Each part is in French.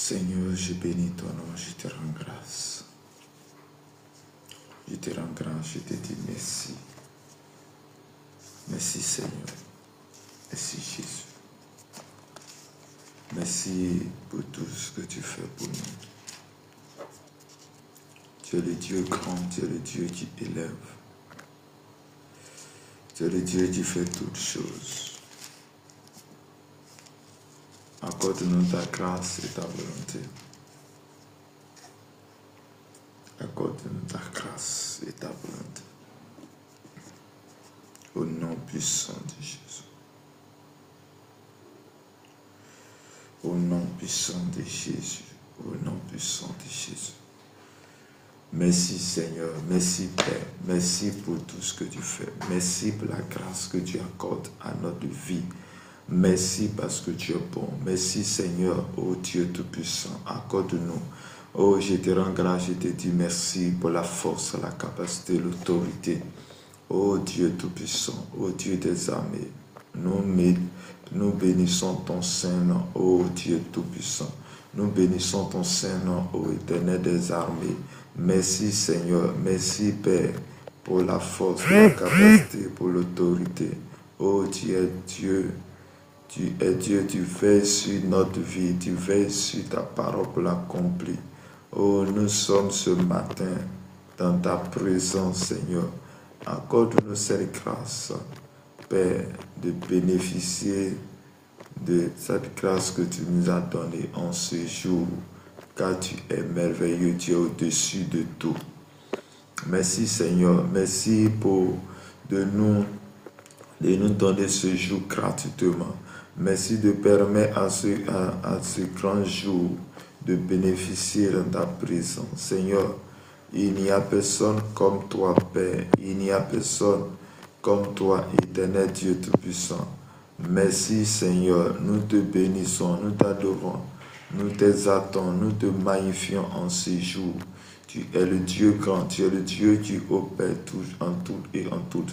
Seigneur, je bénis ton nom, je te rends grâce. Je te rends grâce, je te dis merci. Merci Seigneur. Merci Jésus. Merci pour tout ce que tu fais pour nous. Tu es le Dieu grand, tu es le Dieu qui élève. Tu es le Dieu qui fait toutes choses. Accorde-nous ta grâce et ta volonté. Accorde-nous ta grâce et ta volonté. Au nom puissant de Jésus. Au nom puissant de Jésus. Au nom puissant de Jésus. Merci Seigneur, merci Père, merci pour tout ce que tu fais. Merci pour la grâce que tu accordes à notre vie. Merci parce que tu es bon. Merci Seigneur, ô Dieu Tout-Puissant, accorde-nous. Oh, je te rends grâce, je te dis merci pour la force, la capacité, l'autorité. Ô Dieu Tout-Puissant, ô Dieu des armées, nous bénissons ton Saint-Nom, ô Dieu Tout-Puissant. Nous bénissons ton Saint-Nom, ô Éternel des armées. Merci Seigneur, merci Père, pour la force, pour la capacité, pour l'autorité. Oh, tu es Dieu, tu veilles sur notre vie, tu veilles sur ta parole pour l'accomplir. Oh, nous sommes ce matin dans ta présence, Seigneur. Accorde-nous cette grâce, Père, de bénéficier de cette grâce que tu nous as donnée en ce jour, car tu es merveilleux, tu es au-dessus de tout. Merci Seigneur, merci pour de nous donner ce jour gratuitement. Merci de permettre à ce grand jour de bénéficier de ta présence. Seigneur, il n'y a personne comme toi, Père. Il n'y a personne comme toi, Éternel Dieu Tout-Puissant. Merci Seigneur, nous te bénissons, nous t'adorons, nous t'exaltons, nous te magnifions en ces jours. Tu es le Dieu grand, tu es le Dieu qui opère tout, en tout et en tout.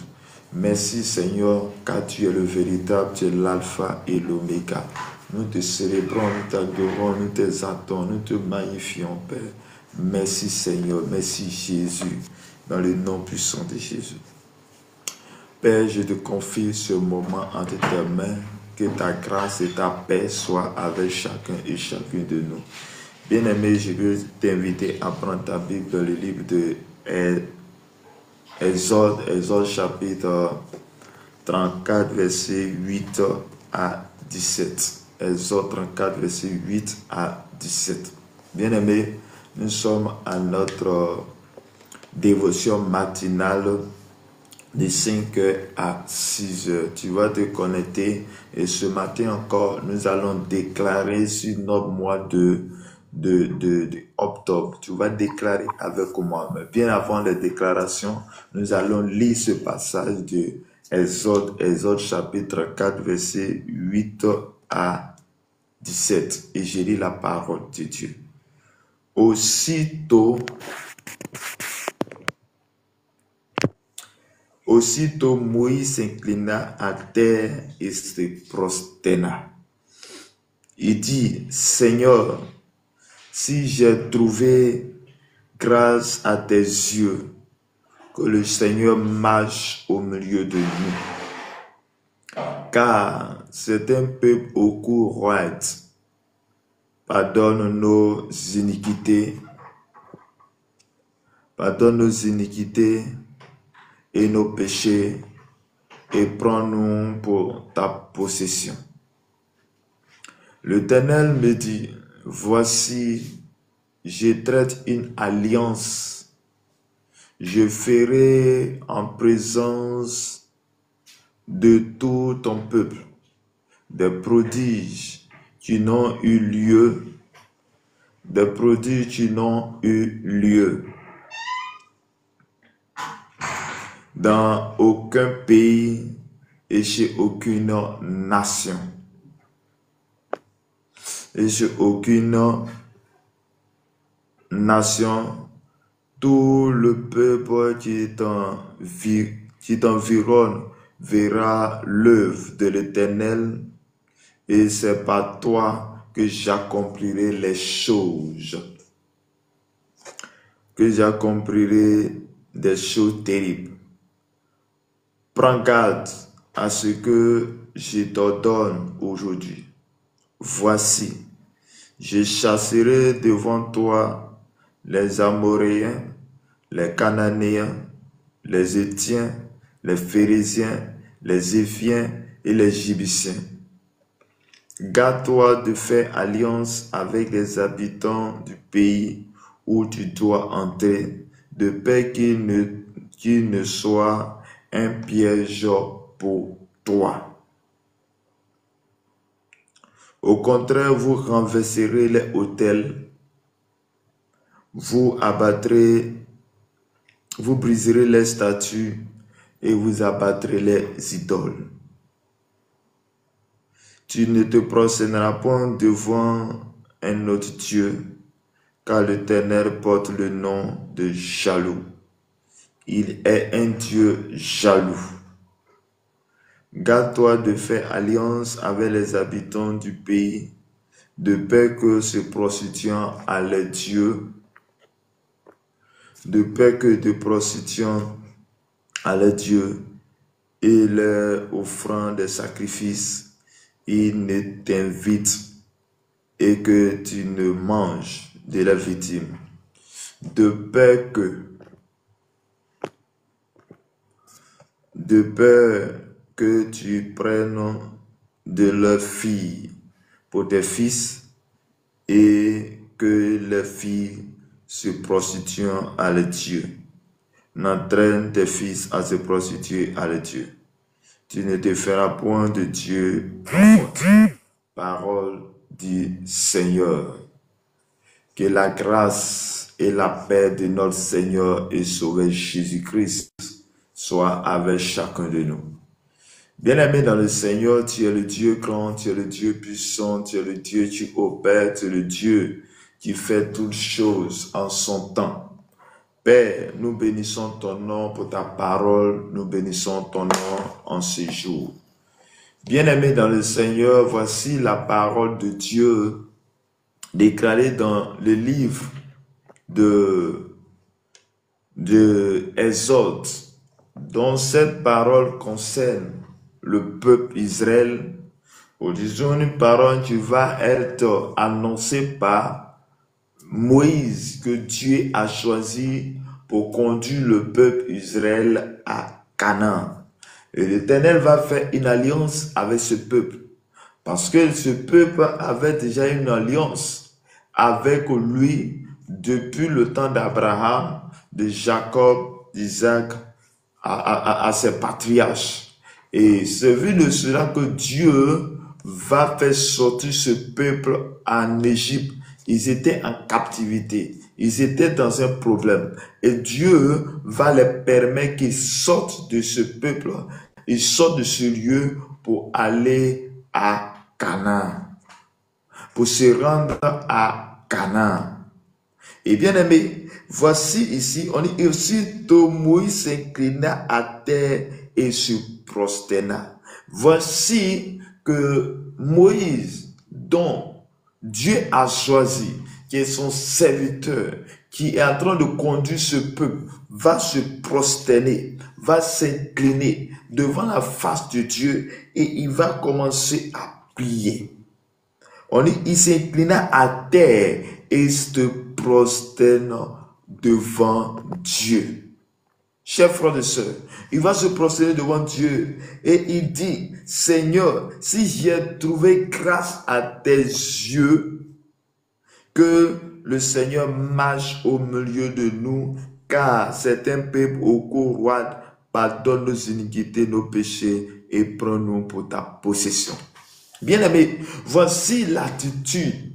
Merci Seigneur, car tu es le véritable, tu es l'alpha et l'oméga. Nous te célébrons, nous t'adorons, nous t'exaltons, nous te magnifions, Père. Merci Seigneur, merci Jésus, dans le nom puissant de Jésus. Père, je te confie ce moment entre tes mains, que ta grâce et ta paix soient avec chacun et chacune de nous. Bien-aimé, je veux t'inviter à prendre ta Bible dans le livre de Exode chapitre 34, verset 8 à 17. Exode 34, verset 8 à 17. Bien-aimé, nous sommes à notre dévotion matinale de 5h à 6h. Tu vas te connecter et ce matin encore, nous allons déclarer sur notre mois de octobre. Tu vas déclarer avec moi. Mais bien avant les déclarations, nous allons lire ce passage de Exode chapitre 4, verset 8 à 17. Et je lis la parole de Dieu. Aussitôt Moïse s'inclina à terre et se prosterna. Il dit, Seigneur, si j'ai trouvé grâce à tes yeux, que le Seigneur marche au milieu de nous. Car c'est un peuple au cou roide. Pardonne nos iniquités et nos péchés, et prends-nous pour ta possession. L'Éternel me dit, voici, je traite une alliance. Je ferai en présence de tout ton peuple des prodiges qui n'ont eu lieu, dans aucun pays et chez aucune nation. Tout le peuple qui t'environne verra l'œuvre de l'Éternel, et c'est par toi que j'accomplirai les choses. Que j'accomplirai des choses terribles. Prends garde à ce que je t'ordonne aujourd'hui. Voici, je chasserai devant toi les Amoréens, les Cananéens, les Étiens, les Phérésiens, les Éphiens et les Jébusiens. Garde-toi de faire alliance avec les habitants du pays où tu dois entrer, de peur qu'il ne soit un piège pour toi. Au contraire, vous renverserez les autels, vous briserez les statues et vous abattrez les idoles. Tu ne te prosterneras point devant un autre Dieu, car l'Éternel porte le nom de jaloux. Il est un Dieu jaloux. Garde-toi de faire alliance avec les habitants du pays, de peur que se prostituant à leurs dieux, et leur offrant des sacrifices, ils ne t'invitent et que tu ne manges de la victime, de peur que tu prennes de leurs filles pour tes fils et que les filles se prostituent à leurs dieux. N'entraîne tes fils à se prostituer à leurs dieux. Tu ne te feras point de Dieu. Parole du Seigneur. Que la grâce et la paix de notre Seigneur et Sauveur Jésus-Christ soient avec chacun de nous. Bien-aimé dans le Seigneur, tu es le Dieu grand, tu es le Dieu puissant, tu es le Dieu qui opère, tu es le Dieu qui fait toutes choses en son temps. Père, nous bénissons ton nom pour ta parole, nous bénissons ton nom en ce jour. Bien-aimé dans le Seigneur, voici la parole de Dieu déclarée dans le livre de Exode, dont cette parole concerne le peuple Israël. Ou disons une parole qui va être annoncée par Moïse, que Dieu a choisi pour conduire le peuple Israël à Canaan. Et l'Éternel va faire une alliance avec ce peuple. Parce que ce peuple avait déjà une alliance avec lui depuis le temps d'Abraham, de Jacob, d'Isaac, à ses patriarches. Et c'est vu de cela que Dieu va faire sortir ce peuple en Égypte. Ils étaient en captivité. Ils étaient dans un problème. Et Dieu va les permettre qu'ils sortent de ce peuple. Ils sortent de ce lieu pour aller à Canaan. Pour se rendre à Canaan. Et bien aimé, voici ici, on dit aussitôt Moïse s'inclina à terre et se prosterna. Voici que Moïse, dont Dieu a choisi, qui est son serviteur, qui est en train de conduire ce peuple, va se prosterner, va s'incliner devant la face de Dieu et il va commencer à prier. On dit, il s'inclina à terre et se prosterne devant Dieu. Chers frères et sœurs, il va se prosterner devant Dieu et il dit, Seigneur, si j'ai trouvé grâce à tes yeux, que le Seigneur marche au milieu de nous, car c'est un peuple au cou roide, pardonne nos iniquités, nos péchés et prends-nous pour ta possession. Bien-aimé, voici l'attitude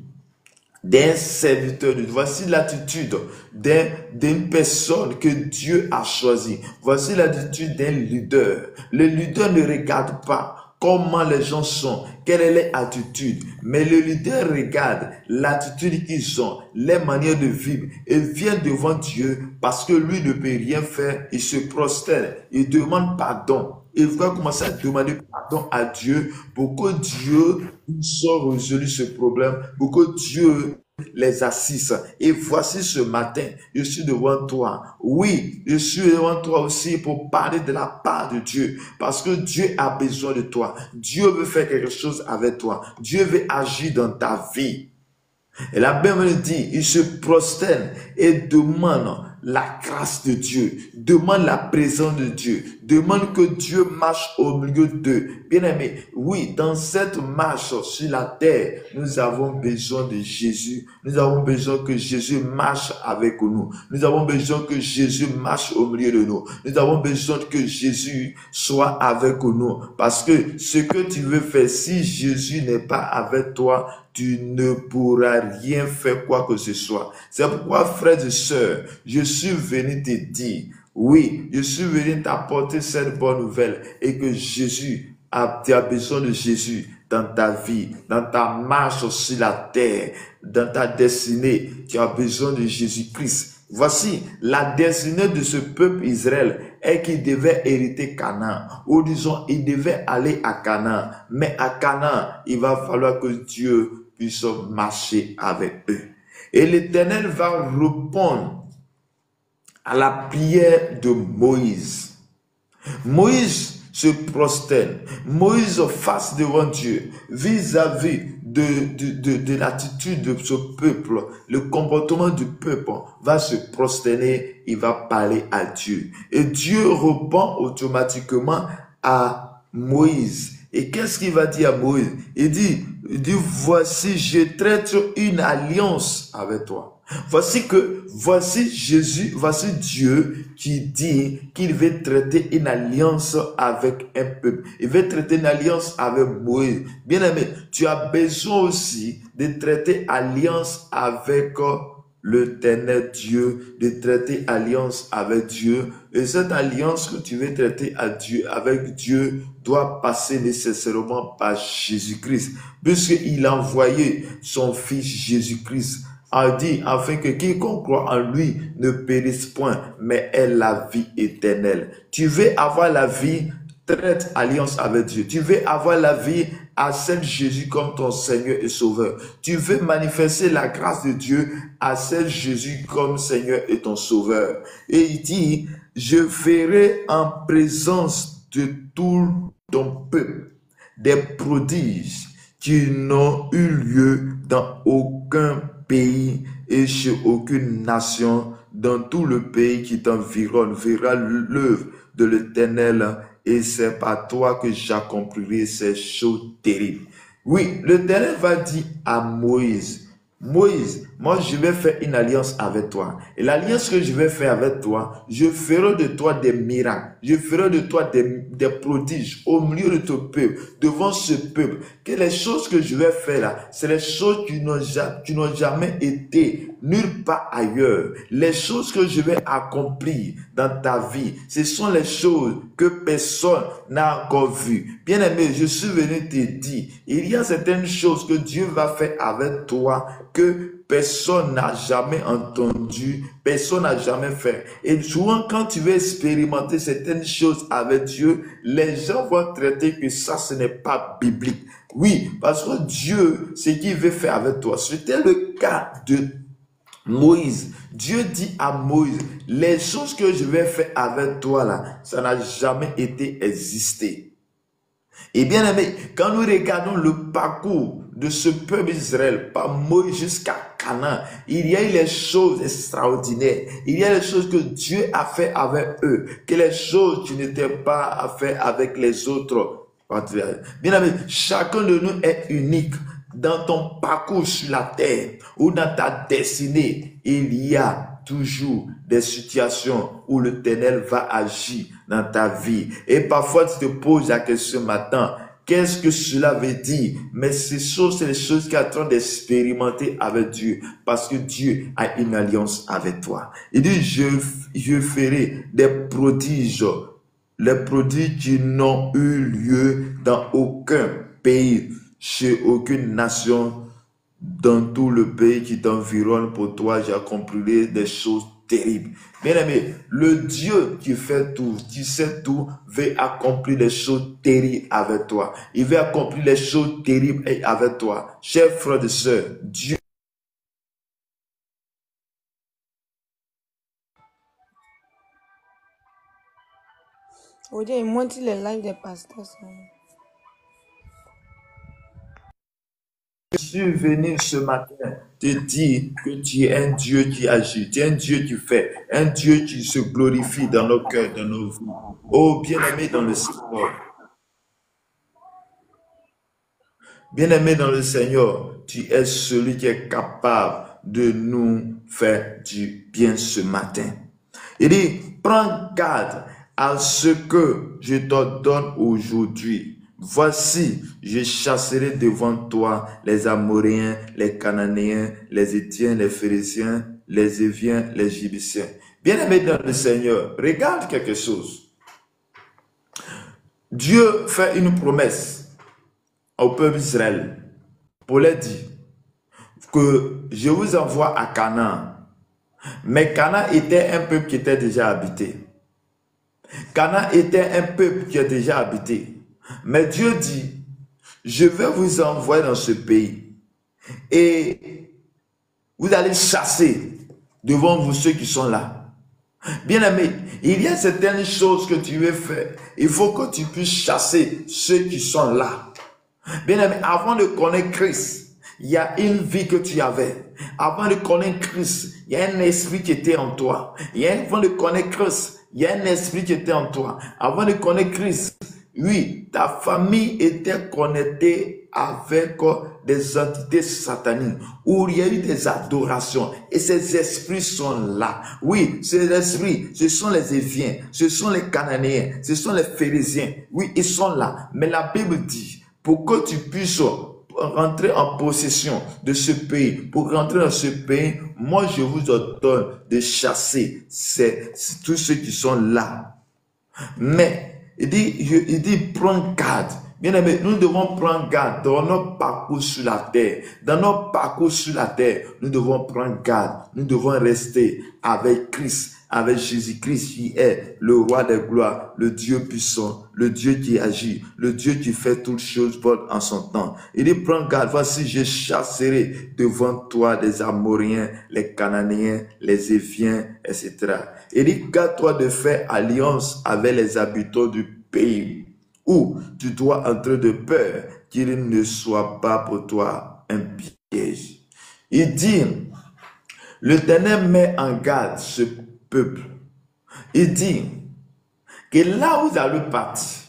d'un serviteur de Dieu. Voici l'attitude d'une personne que Dieu a choisie. Voici l'attitude d'un leader. Le leader ne regarde pas comment les gens sont, quelle est leur attitude, mais le leader regarde l'attitude qu'ils ont, les manières de vivre et vient devant Dieu parce que lui ne peut rien faire. Il se prosterne, il demande pardon. il va commencer à demander pardon à Dieu pour que Dieu soit résolu ce problème, pour que Dieu les assiste. Et voici ce matin, je suis devant toi. Oui, je suis devant toi aussi pour parler de la part de Dieu. Parce que Dieu a besoin de toi. Dieu veut faire quelque chose avec toi. Dieu veut agir dans ta vie. Et la Bible dit, il se prosterne et demande la grâce de Dieu, demande la présence de Dieu, demande que Dieu marche au milieu d'eux. Bien-aimés, oui, dans cette marche sur la terre, nous avons besoin de Jésus. Nous avons besoin que Jésus marche avec nous. Nous avons besoin que Jésus marche au milieu de nous. Nous avons besoin que Jésus soit avec nous. Parce que ce que tu veux faire, si Jésus n'est pas avec toi, tu ne pourras rien faire quoi que ce soit. C'est pourquoi, frères et sœurs, je suis venu te dire, oui, je suis venu t'apporter cette bonne nouvelle et que Jésus, tu as besoin de Jésus dans ta vie, dans ta marche sur la terre, dans ta destinée. Tu as besoin de Jésus-Christ. Voici la destinée de ce peuple Israël est qu'il devait hériter Canaan. Ou disons, il devait aller à Canaan. Mais à Canaan, il va falloir que Dieu puisse marcher avec eux. Et l'Éternel va répondre à la prière de Moïse. Moïse se prosterne. Moïse face devant Dieu vis-à-vis de l'attitude de ce peuple. Le comportement du peuple va se prosterner, il va parler à Dieu. Et Dieu répond automatiquement à Moïse. Et qu'est-ce qu'il va dire à Moïse? Il dit, voici, je traite une alliance avec toi. Voici Jésus, voici Dieu qui dit qu'il veut traiter une alliance avec un peuple. Il veut traiter une alliance avec Moïse. Bien-aimé, tu as besoin aussi de traiter alliance avec l'Éternel Dieu, de traiter alliance avec Dieu. Et cette alliance que tu veux traiter avec Dieu doit passer nécessairement par Jésus-Christ, puisqu'il a envoyé son fils Jésus-Christ, a dit afin que quiconque croit en lui ne périsse point, mais ait la vie éternelle. Tu veux avoir la vie, traite alliance avec Dieu. Tu veux avoir la vie, accepte Jésus comme ton Seigneur et Sauveur. Tu veux manifester la grâce de Dieu, accepte Jésus comme Seigneur et ton Sauveur. Et il dit, je ferai en présence de tout ton peuple des prodiges qui n'ont eu lieu dans aucun pays et chez aucune nation. Dans tout le pays qui t'environne verra l'œuvre de l'Éternel, et c'est par toi que j'accomplirai ces choses terribles. Oui, l'Éternel va dire à Moïse, Moïse, moi je vais faire une alliance avec toi. Et l'alliance que je vais faire avec toi, je ferai de toi des miracles. Je ferai de toi des prodiges au milieu de ton peuple, devant ce peuple. Que les choses que je vais faire là, c'est les choses qui n'ont jamais été nulle part ailleurs. Les choses que je vais accomplir dans ta vie, ce sont les choses que personne n'a encore vues. Bien-aimé, je suis venu te dire, il y a certaines choses que Dieu va faire avec toi que personne n'a jamais entendu, personne n'a jamais fait. Et souvent, quand tu veux expérimenter certaines choses avec Dieu, les gens vont traiter que ça, ce n'est pas biblique. Oui, parce que Dieu, ce qu'il veut faire avec toi, c'était le cas de Moïse. Dieu dit à Moïse, les choses que je vais faire avec toi là, ça n'a jamais été existé. Et bien aimé, quand nous regardons le parcours de ce peuple Israël, par Moïse jusqu'à Canaan, il y a eu les choses extraordinaires. Il y a les choses que Dieu a fait avec eux, que les choses qui n'étaient pas à faire avec les autres. Bien aimé, chacun de nous est unique. Dans ton parcours sur la terre ou dans ta destinée, il y a toujours des situations où l'Éternel va agir dans ta vie. Et parfois, tu te poses la question matin, qu'est-ce que cela veut dire? Mais c'est les choses qui attendent d'expérimenter avec Dieu, parce que Dieu a une alliance avec toi. Il dit, je ferai des prodiges, les prodiges qui n'ont eu lieu dans aucun pays, chez aucune nation. Dans tout le pays qui t'environne, pour toi, j'accomplirai des choses terribles. Bien-aimé, le Dieu qui fait tout, qui sait tout, veut accomplir les choses terribles avec toi. Il veut accomplir les choses terribles avec toi. Chers frères et sœurs, Dieu. Aujourd'hui, il montre les lives des pasteurs. Je suis venu ce matin te dire que tu es un Dieu qui agit, tu es un Dieu qui fait, un Dieu qui se glorifie dans nos cœurs, dans nos vies. Oh, bien-aimé dans le Seigneur, bien-aimé dans le Seigneur, tu es celui qui est capable de nous faire du bien ce matin. Il dit, prends garde à ce que je te donne aujourd'hui. Voici, je chasserai devant toi les Amoréens, les Cananéens, les Étiens, les Phéréziens, les Éviens, les Jébusiens. Bien-aimé dans le Seigneur, regarde quelque chose. Dieu fait une promesse au peuple d'Israël pour leur dire que je vous envoie à Canaan. Mais Canaan était un peuple qui était déjà habité. Canaan était un peuple qui est déjà habité. Mais Dieu dit, je vais vous envoyer dans ce pays et vous allez chasser devant vous ceux qui sont là. Bien-aimé, il y a certaines choses que tu veux faire. Il faut que tu puisses chasser ceux qui sont là. Bien-aimé, avant de connaître Christ, il y a une vie que tu avais. Avant de connaître Christ, il y a un esprit qui était en toi. Avant de connaître Christ, il y a un esprit qui était en toi. Avant de connaître Christ, oui, ta famille était connectée avec des entités sataniques où il y a eu des adorations et ces esprits sont là. Oui, ces esprits, ce sont les Éviens, ce sont les Cananéens, ce sont les Phéréziens. Oui, ils sont là. Mais la Bible dit, pour que tu puisses rentrer en possession de ce pays, pour rentrer dans ce pays, moi je vous ordonne de chasser tous ceux qui sont là. Mais il dit prends garde. Bien aimé, nous devons prendre garde dans notre parcours sur la terre. Dans notre parcours sur la terre, nous devons prendre garde. Nous devons rester avec Christ, avec Jésus-Christ qui est le roi des gloires, le Dieu puissant, le Dieu qui agit, le Dieu qui fait toutes choses bonnes en son temps. Il dit, prends garde, voici, je chasserai devant toi les Amoréens, les Cananéens, les Éviens, etc. Il dit, garde-toi de faire alliance avec les habitants du pays où tu dois entrer de peur qu'il ne soit pas pour toi un piège. Il dit, l'Éternel met en garde ce peuple. Il dit que là où vous allez partir,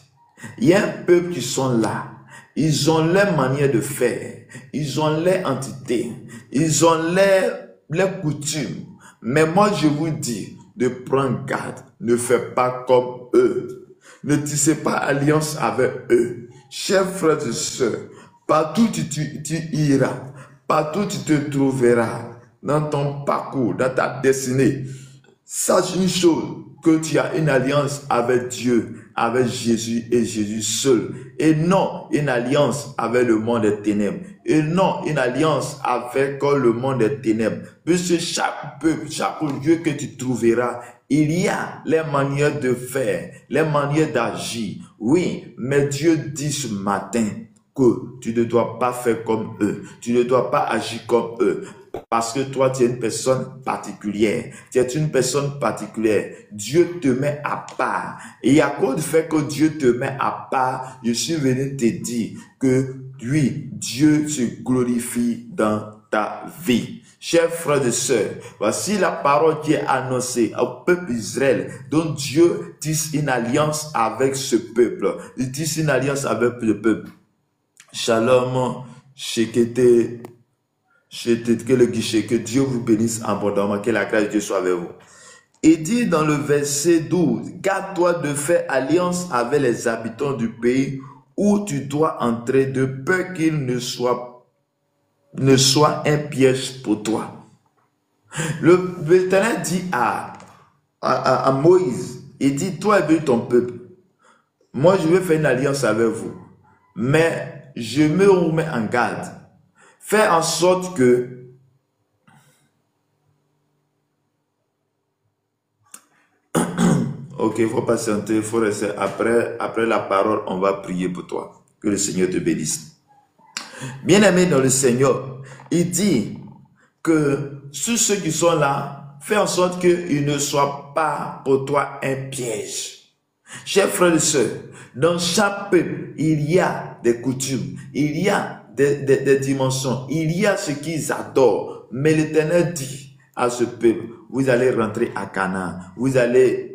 il y a un peuple qui sont là. Ils ont leur manière de faire. Ils ont leur entité. Ils ont leur coutumes. Mais moi, je vous dis de prendre garde. Ne fais pas comme eux. Ne tissez pas alliance avec eux. Chers frères et sœurs, partout tu iras, partout tu te trouveras, dans ton parcours, dans ta destinée, sache une chose, que tu as une alliance avec Dieu, avec Jésus et Jésus seul. Et non une alliance avec le monde des ténèbres. Et non une alliance avec le monde des ténèbres. Puisque chaque peuple, chaque lieu que tu trouveras, il y a les manières de faire, les manières d'agir. Oui, mais Dieu dit ce matin que tu ne dois pas faire comme eux. Tu ne dois pas agir comme eux. Parce que toi, tu es une personne particulière. Tu es une personne particulière. Dieu te met à part. Et à cause du fait que Dieu te met à part, je suis venu te dire que oui, Dieu se glorifie dans ta vie. Chers frères et sœurs, voici la parole qui est annoncée au peuple d'Israël, dont Dieu tisse une alliance avec ce peuple. Il tisse une alliance avec le peuple. Shalom, Shekete, que le guichet, que Dieu vous bénisse abondamment, que la grâce de Dieu soit avec vous. Il dit dans le verset 12, garde-toi de faire alliance avec les habitants du pays où tu dois entrer, de peur qu'il ne soit un piège pour toi. L'Éternel dit à Moïse, il dit, toi et ton peuple, moi je vais faire une alliance avec vous, mais je me remets en garde. Fais en sorte que Ok, il faut patienter, il faut rester. Après la parole, on va prier pour toi. Que le Seigneur te bénisse. Bien-aimé dans le Seigneur, il dit que tous ceux qui sont là, fais en sorte qu'ils ne soient pas pour toi un piège. Chers frères et sœurs, dans chaque peuple, il y a des coutumes, il y a des dimensions, il y a ce qu'ils adorent. Mais l'Éternel dit à ce peuple, vous allez rentrer à Canaan, vous allez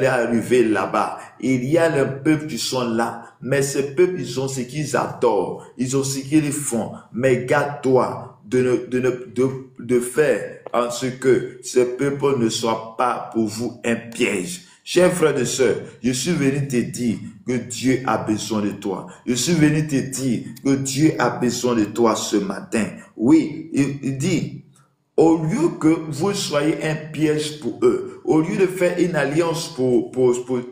arriver là-bas. Il y a les peuples qui sont là, mais ces peuples, ils ont ce qu'ils adorent, ils ont ce qu'ils font. Mais garde-toi de faire en ce que ces peuples ne soient pas pour vous un piège. Chers frères et sœurs, je suis venu te dire que Dieu a besoin de toi. Je suis venu te dire que Dieu a besoin de toi ce matin. Oui, il dit, au lieu que vous soyez un piège pour eux, au lieu de faire une alliance pour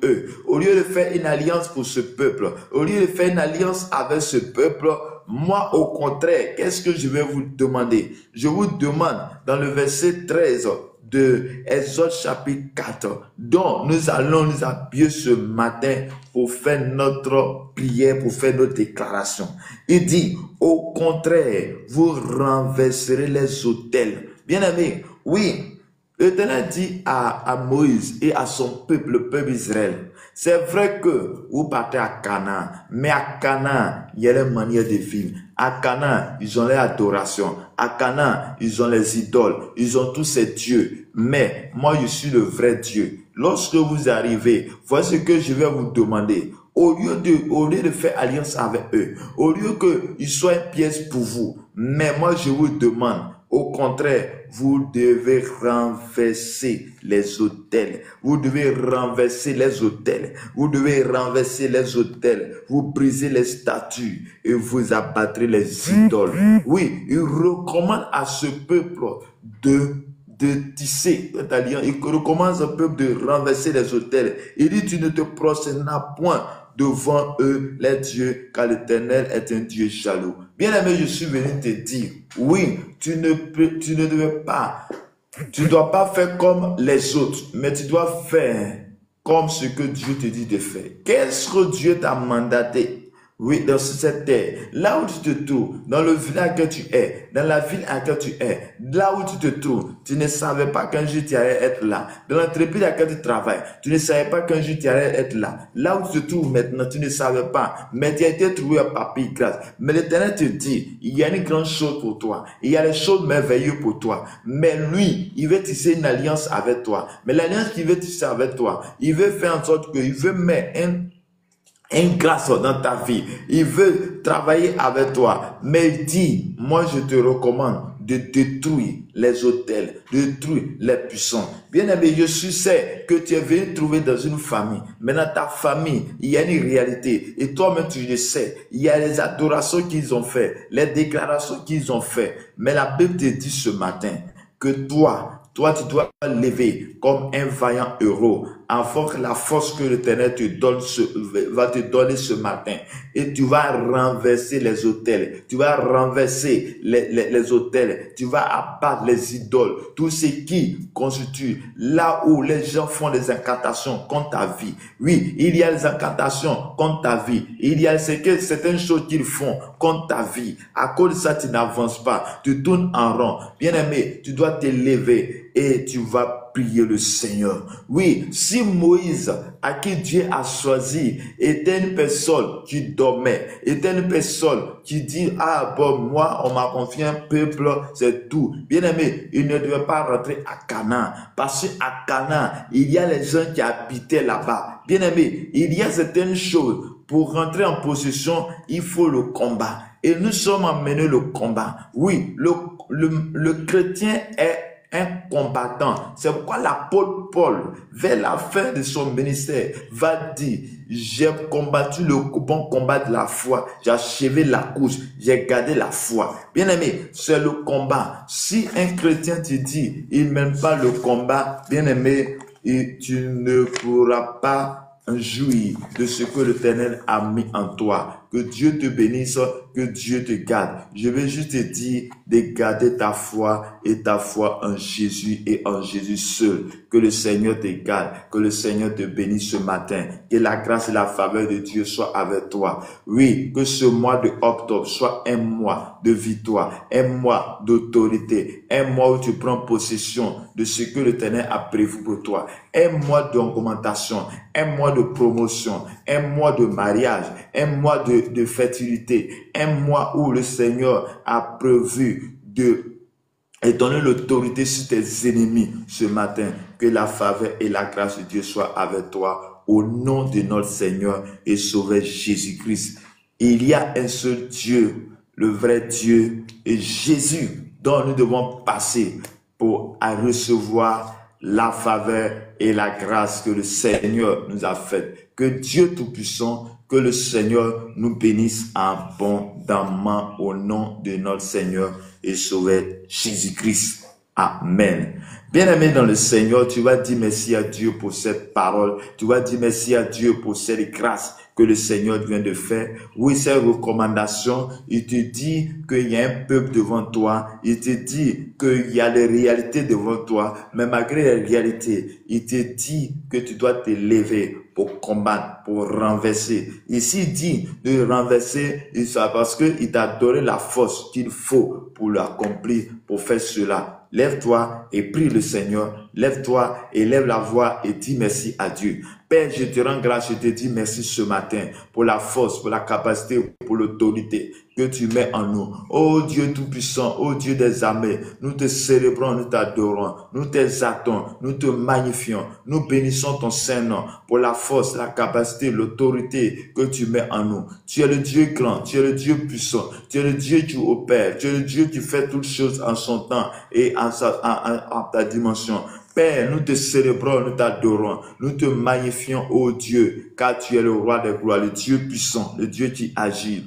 eux, au lieu de faire une alliance pour ce peuple, au lieu de faire une alliance avec ce peuple, moi au contraire, qu'est-ce que je vais vous demander? Je vous demande dans le verset 13 de Exode chapitre 4, dont nous allons nous appuyer ce matin pour faire notre prière, pour faire notre déclaration. Il dit, au contraire, vous renverserez les autels. Bien-aimé, oui, l'Éternel dit à Moïse et à son peuple, le peuple Israël, c'est vrai que vous partez à Canaan, mais à Canaan, il y a les manières de vivre. À Canaan, ils ont les adorations. À Canaan, ils ont les idoles. Ils ont tous ces dieux. Mais moi, je suis le vrai Dieu. Lorsque vous arrivez, voici ce que je vais vous demander. Au lieu de faire alliance avec eux, au lieu qu'ils soient une pièce pour vous, mais moi, je vous demande, au contraire, vous devez renverser les autels. Vous devez renverser les autels. Vous devez renverser les autels. Vous brisez les statues et vous abattrez les idoles. Oui, il recommande à ce peuple de tisser, c'est-à-dire il recommande au peuple de renverser les autels. Il dit, tu ne te prosterneras point devant eux les dieux, car l'Éternel est un Dieu jaloux. Bien-aimé, je suis venu te dire, oui, tu ne dois pas faire comme les autres, mais tu dois faire comme ce que Dieu te dit de faire. Qu'est-ce que Dieu t'a mandaté? Oui, dans cette terre, là où tu te trouves, dans le village que tu es, dans la ville à laquelle tu es, là où tu te trouves, tu ne savais pas qu'un jour tu allais être là. Dans l'entreprise à laquelle tu travailles, tu ne savais pas qu'un jour tu allais être là. Là où tu te trouves maintenant, tu ne savais pas, mais tu as été trouvé à papier grâce. Mais l'Éternel te dit, il y a une grande chose pour toi. Il y a des choses merveilleuses pour toi. Mais lui, il veut tisser une alliance avec toi. Mais l'alliance qu'il veut tisser avec toi, il veut faire en sorte qu'il veut mettre une grâce dans ta vie. Il veut travailler avec toi. Mais il dit, moi je te recommande de détruire les autels, de détruire les puissants. Bien-aimé, je sais que tu es venu trouver dans une famille. Mais dans ta famille, il y a une réalité. Et toi-même, tu le sais. Il y a les adorations qu'ils ont fait, les déclarations qu'ils ont fait. Mais la Bible te dit ce matin que toi, tu dois lever comme un vaillant héros, afin que la force que l'Éternel te donne va te donner ce matin. Et tu vas renverser les autels, tu vas renverser les autels, tu vas abattre les idoles, tout ce qui constitue là où les gens font des incantations contre ta vie. Oui, il y a des incantations contre ta vie. Il y a certaines choses qu'ils font contre ta vie. À cause de ça, tu n'avances pas, tu tournes en rond. Bien-aimé, tu dois te lever et tu vas prier le Seigneur. Oui, si Moïse, à qui Dieu a choisi, était une personne qui dormait, était une personne qui dit, ah bon, moi, on m'a confié un peuple, c'est tout. Bien-aimé, il ne devait pas rentrer à Canaan, parce qu'à Canaan, il y a les gens qui habitaient là-bas. Bien-aimé, il y a certaines choses, pour rentrer en possession, il faut le combat. Et nous sommes amenés le combat. Oui, le chrétien est un combattant. C'est pourquoi l'apôtre Paul, vers la fin de son ministère, va dire, j'ai combattu le bon combat de la foi, j'ai achevé la course, j'ai gardé la foi. Bien aimé, c'est le combat. Si un chrétien te dit, il ne mène pas le combat, bien aimé, et tu ne pourras pas jouir de ce que l'Éternel a mis en toi. Que Dieu te bénisse que Dieu te garde. Je veux juste te dire de garder ta foi et ta foi en Jésus et en Jésus seul. Que le Seigneur te garde, que le Seigneur te bénisse ce matin. Que la grâce et la faveur de Dieu soient avec toi. Oui, que ce mois de octobre soit un mois de victoire, un mois d'autorité, un mois où tu prends possession de ce que l'Éternel a prévu pour toi. Un mois d'augmentation, un mois de promotion, un mois de mariage, un mois de fertilité, un mois où le Seigneur a prévu et donner l'autorité sur tes ennemis ce matin. Que la faveur et la grâce de Dieu soient avec toi au nom de notre Seigneur et Sauveur Jésus-Christ. Il y a un seul Dieu, le vrai Dieu, et Jésus dont nous devons passer pour recevoir la faveur et la grâce que le Seigneur nous a faite. Que Dieu Tout-Puissant, que le Seigneur nous bénisse abondamment au nom de notre Seigneur et Sauveur Jésus-Christ. Amen. Bien-aimé dans le Seigneur, tu vas dire merci à Dieu pour cette parole. Tu vas dire merci à Dieu pour cette grâce que le Seigneur vient de faire. Oui, ces recommandations, il te dit qu'il y a un peuple devant toi. Il te dit qu'il y a les réalités devant toi. Mais malgré les réalités, il te dit que tu dois te lever pour combattre, pour renverser. Ici, il dit de renverser, parce qu'il t'a donné la force qu'il faut pour l'accomplir, pour faire cela. Lève-toi et prie le Seigneur. Lève-toi et lève la voix et dis merci à Dieu. Père, je te rends grâce, je te dis merci ce matin pour la force, pour la capacité, pour l'autorité que tu mets en nous. Oh Dieu Tout-Puissant, oh Dieu des armées, nous te célébrons, nous t'adorons, nous t'exaltons, nous te magnifions, nous bénissons ton Saint-Nom pour la force, la capacité, l'autorité que tu mets en nous. Tu es le Dieu grand, tu es le Dieu puissant, tu es le Dieu qui opère, tu es le Dieu qui fait toutes choses en son temps et en ta dimension. Père, nous te célébrons, nous t'adorons, nous te magnifions, ô Dieu, car tu es le roi des gloires, le Dieu puissant, le Dieu qui agit.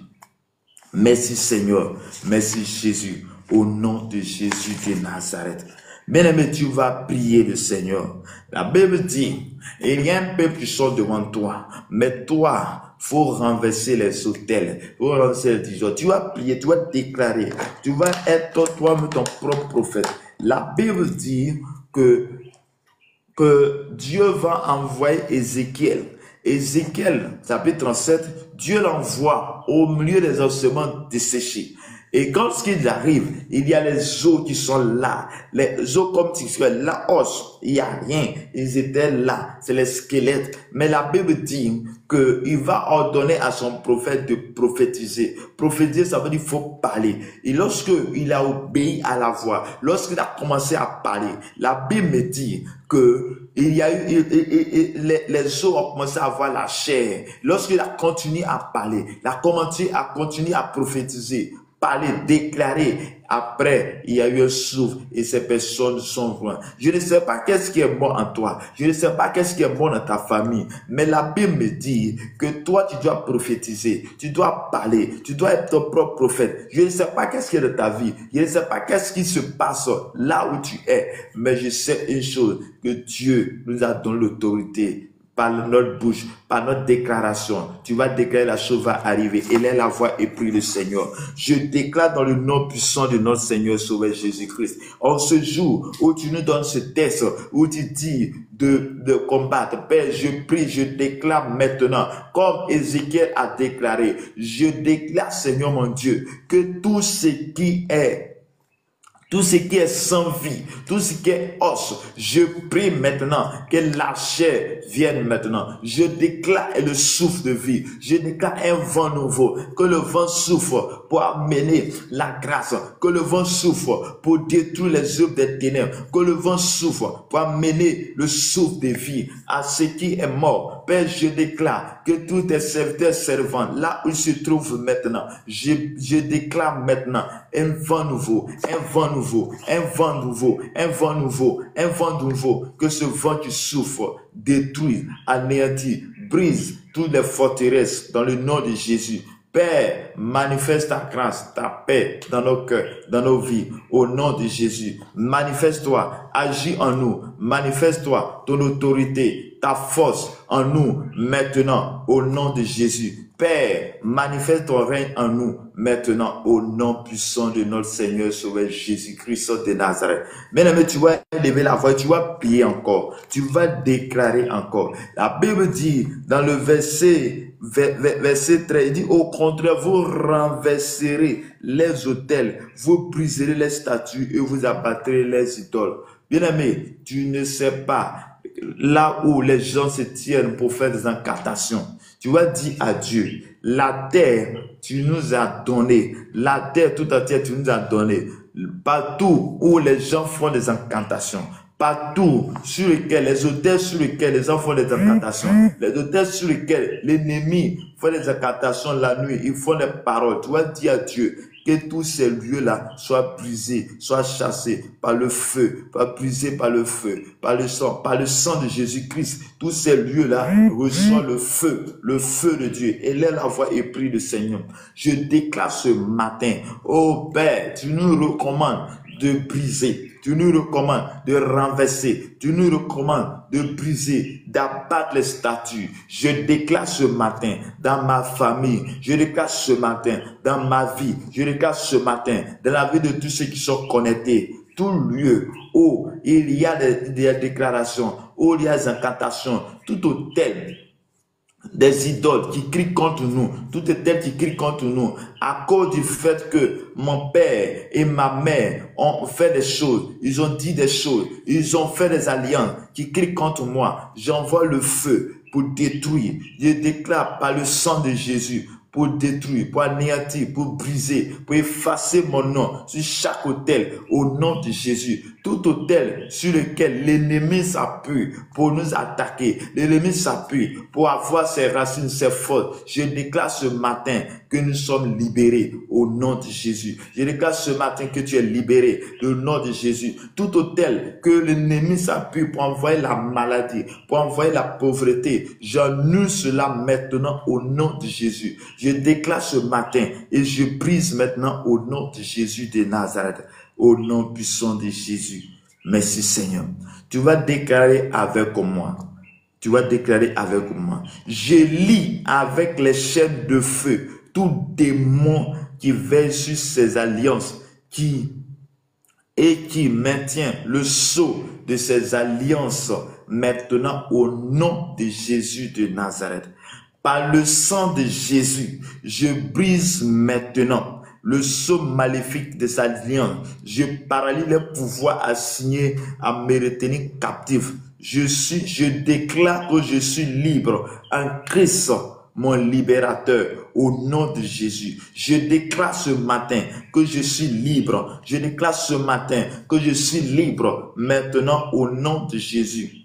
Merci Seigneur, merci Jésus, au nom de Jésus de Nazareth. Bien-aimé, tu vas prier le Seigneur. La Bible dit, il y a un peuple qui sort devant toi, mais toi, faut renverser les autels, faut renverser les dijon. Tu vas prier, tu vas déclarer, tu vas être toi-même ton propre prophète. La Bible dit que Dieu va envoyer Ézéchiel. Ézéchiel, chapitre 37, Dieu l'envoie au milieu des ossements desséchés. Et quand il arrive, il y a les os qui sont là. Les os comme si c'était la os. Il n'y a rien. Ils étaient là. C'est les squelettes. Mais la Bible dit qu'il va ordonner à son prophète de prophétiser. Prophétiser, ça veut dire qu'il faut parler. Et lorsqu'il a obéi à la voix, lorsqu'il a commencé à parler, la Bible me dit que il y a eu, les os ont commencé à avoir la chair. Lorsqu'il a continué à parler, il a continué à prophétiser, parler, déclarer. Après, il y a eu un souffle et ces personnes sont loin. Je ne sais pas qu'est-ce qui est bon en toi. Je ne sais pas qu'est-ce qui est bon dans ta famille. Mais la Bible me dit que toi, tu dois prophétiser. Tu dois parler. Tu dois être ton propre prophète. Je ne sais pas qu'est-ce qui est de ta vie. Je ne sais pas qu'est-ce qui se passe là où tu es. Mais je sais une chose, que Dieu nous a donné l'autorité. Par notre bouche, par notre déclaration, tu vas déclarer, la chose va arriver. Élève la voix et prie le Seigneur. Je déclare dans le nom puissant de notre Seigneur Sauveur Jésus-Christ. En ce jour où tu nous donnes ce texte, où tu dis de combattre, Père, je prie, je déclare maintenant, comme Ézéchiel a déclaré, je déclare, Seigneur mon Dieu, que tout ce qui est sans vie, tout ce qui est os, je prie maintenant que la chair vienne maintenant. Je déclare le souffle de vie. Je déclare un vent nouveau. Que le vent souffle pour amener la grâce. Que le vent souffle pour détruire les œuvres des ténèbres. Que le vent souffle pour amener le souffle de vie à ce qui est mort. Père, je déclare que tous tes serviteurs servants, là où ils se trouvent maintenant, je déclare maintenant un vent nouveau, un vent nouveau, un vent nouveau, un vent nouveau, un vent nouveau, que ce vent qui souffle détruit, anéantit, brise toutes les forteresses dans le nom de Jésus. Père, manifeste ta grâce, ta paix dans nos cœurs, dans nos vies, au nom de Jésus. Manifeste-toi, agis en nous, manifeste-toi ton autorité, ta force en nous maintenant, au nom de Jésus. Père, manifeste ton règne en nous, maintenant au nom puissant de notre Seigneur Sauveur Jésus-Christ de Nazareth. Bien-aimé, tu vas lever la voix, tu vas prier encore, tu vas déclarer encore. La Bible dit dans le verset 13, il dit au contraire, vous renverserez les autels, vous briserez les statues et vous abattrez les idoles. Bien-aimé, tu ne sais pas là où les gens se tiennent pour faire des incantations. Tu vas dire à Dieu, la terre, tu nous as donné. La terre tout entière, tu nous as donné. Partout où les gens font des incantations, partout sur lesquels, les autels sur lesquels les gens font des incantations, les autels sur lesquels l'ennemi fait des incantations la nuit, ils font des paroles. Tu vas dire à Dieu, que tous ces lieux-là soient brisés, soient chassés par le feu, brisés par le feu, par le sang de Jésus-Christ. Tous ces lieux-là reçoivent le feu de Dieu. Et là, la voix est prise de Seigneur. Je déclare ce matin, oh Père, tu nous recommandes de briser, tu nous recommandes de renverser, tu nous recommandes de briser, d'abattre les statues. Je déclare ce matin dans ma famille, je déclare ce matin dans ma vie, je déclare ce matin dans la vie de tous ceux qui sont connectés. Tout lieu où il y a des déclarations, où il y a des incantations, tout autel des idoles qui crient contre nous, tout autel qui crie contre nous, à cause du fait que mon père et ma mère ont fait des choses, ils ont dit des choses, ils ont fait des alliances qui crient contre moi. J'envoie le feu pour détruire. Je déclare par le sang de Jésus, pour détruire, pour anéantir, pour briser, pour effacer mon nom sur chaque autel au nom de Jésus. Tout autel sur lequel l'ennemi s'appuie pour nous attaquer, l'ennemi s'appuie pour avoir ses racines, ses forces. Je déclare ce matin que nous sommes libérés au nom de Jésus. Je déclare ce matin que tu es libéré au nom de Jésus. Tout autel que l'ennemi s'appuie pour envoyer la maladie, pour envoyer la pauvreté, j'annule cela maintenant au nom de Jésus. Je déclare ce matin et je brise maintenant au nom de Jésus de Nazareth, au nom puissant de Jésus. Merci Seigneur. Tu vas déclarer avec moi. Tu vas déclarer avec moi. Je lis avec les chaînes de feu tout démon qui veille sur ces alliances, qui maintient le sceau de ces alliances maintenant au nom de Jésus de Nazareth. Par le sang de Jésus, je brise maintenant le sceau maléfique de sa alliance. Je paralyse les pouvoirs assignés à me retenir captif. Je déclare que je suis libre en Christ, mon libérateur, au nom de Jésus. Je déclare ce matin que je suis libre. Je déclare ce matin que je suis libre maintenant au nom de Jésus.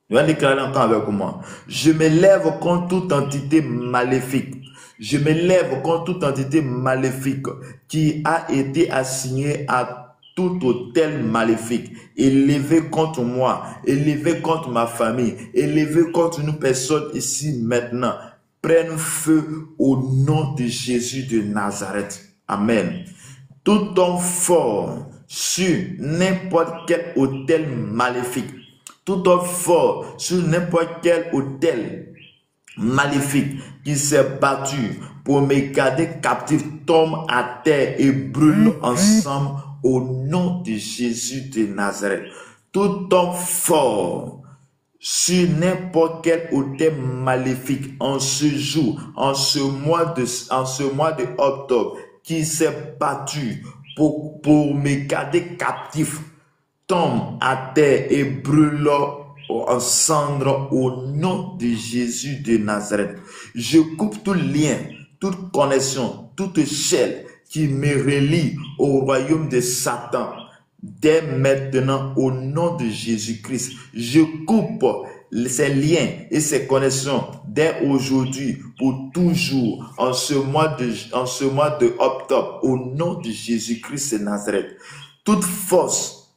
Je vais déclarer encore avec moi. Je me lève contre toute entité maléfique. Je me lève contre toute entité maléfique qui a été assignée à tout autel maléfique, élevé contre moi, élevé contre ma famille, élevé contre une personne ici maintenant. Prenne feu au nom de Jésus de Nazareth. Amen. Tout homme fort sur n'importe quel autel maléfique, tout homme fort sur n'importe quel autel maléfique qui s'est battu pour me garder captif tombe à terre et brûle ensemble au nom de Jésus de Nazareth. Tout homme fort sur n'importe quel autel maléfique en ce jour, en ce mois de octobre, qui s'est battu pour me garder captif, tombe à terre et brûle en cendres au nom de Jésus de Nazareth. Je coupe tout lien, toute connexion, toute échelle qui me relie au royaume de Satan. Dès maintenant, au nom de Jésus-Christ, je coupe ces liens et ces connexions dès aujourd'hui pour toujours en ce mois de octobre au nom de Jésus-Christ de Nazareth. Toute force,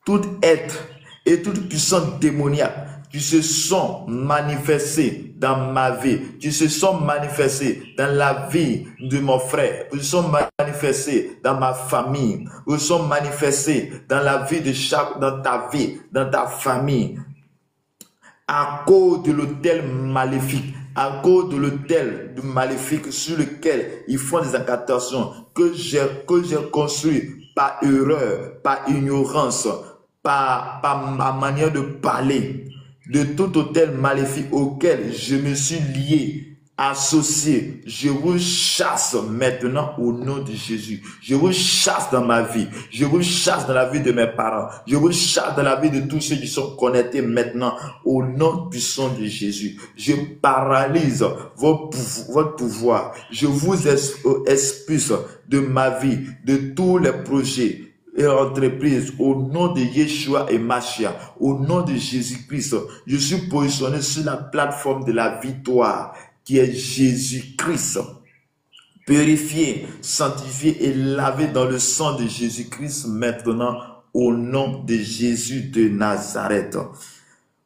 tout être et toute puissance démoniaque qui se sont manifestés dans ma vie, qui se sont manifestés dans la vie de mon frère, qui se sont manifestés dans ma famille, qui se sont manifestés dans la vie dans ta vie, dans ta famille, à cause de l'autel maléfique à cause de l'autel maléfique sur lequel ils font des incantations, que j'ai construit par erreur, par ignorance, par ma manière de parler, de tout autel maléfique auquel je me suis lié, associé, je vous chasse maintenant au nom de Jésus. Je vous chasse dans ma vie. Je vous chasse dans la vie de mes parents. Je vous chasse dans la vie de tous ceux qui sont connectés maintenant au nom puissant de Jésus. Je paralyse votre pouvoir. Je vous expulse de ma vie, de tous les projets et entreprises au nom de Yeshua et Mashiach, au nom de Jésus-Christ. Je suis positionné sur la plateforme de la victoire qui est Jésus-Christ, purifié, sanctifié et lavé dans le sang de Jésus-Christ maintenant au nom de Jésus de Nazareth.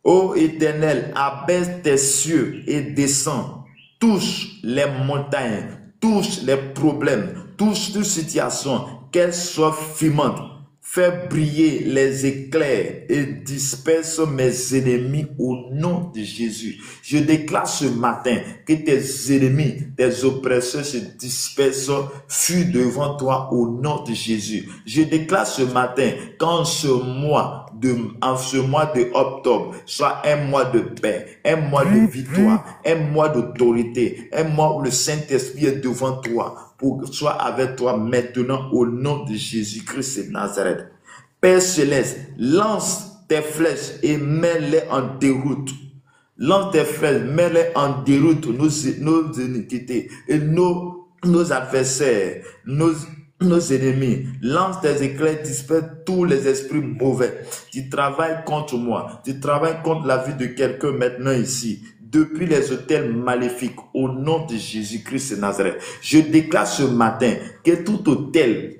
Ô Éternel, abaisse tes cieux et descends, touche les montagnes, touche les problèmes, touche toute situation, qu'elle soit fumante. Fais briller les éclairs et disperse mes ennemis au nom de Jésus. Je déclare ce matin que tes ennemis, tes oppresseurs se dispersent, fuient devant toi au nom de Jésus. Je déclare ce matin qu'en ce mois de octobre soit un mois de paix, un mois de victoire, un mois d'autorité, un mois où le Saint-Esprit est devant toi, pour que soit avec toi maintenant au nom de Jésus-Christ de Nazareth. Père Céleste, lance tes flèches et mets-les en déroute. Lance tes flèches, mets-les en déroute nos iniquités et nos adversaires, nos ennemis. Lance tes éclairs, disperse tous les esprits mauvais qui travaillent contre moi, qui travaillent contre la vie de quelqu'un maintenant ici, depuis les autels maléfiques, au nom de Jésus-Christ de Nazareth. Je déclare ce matin que tout autel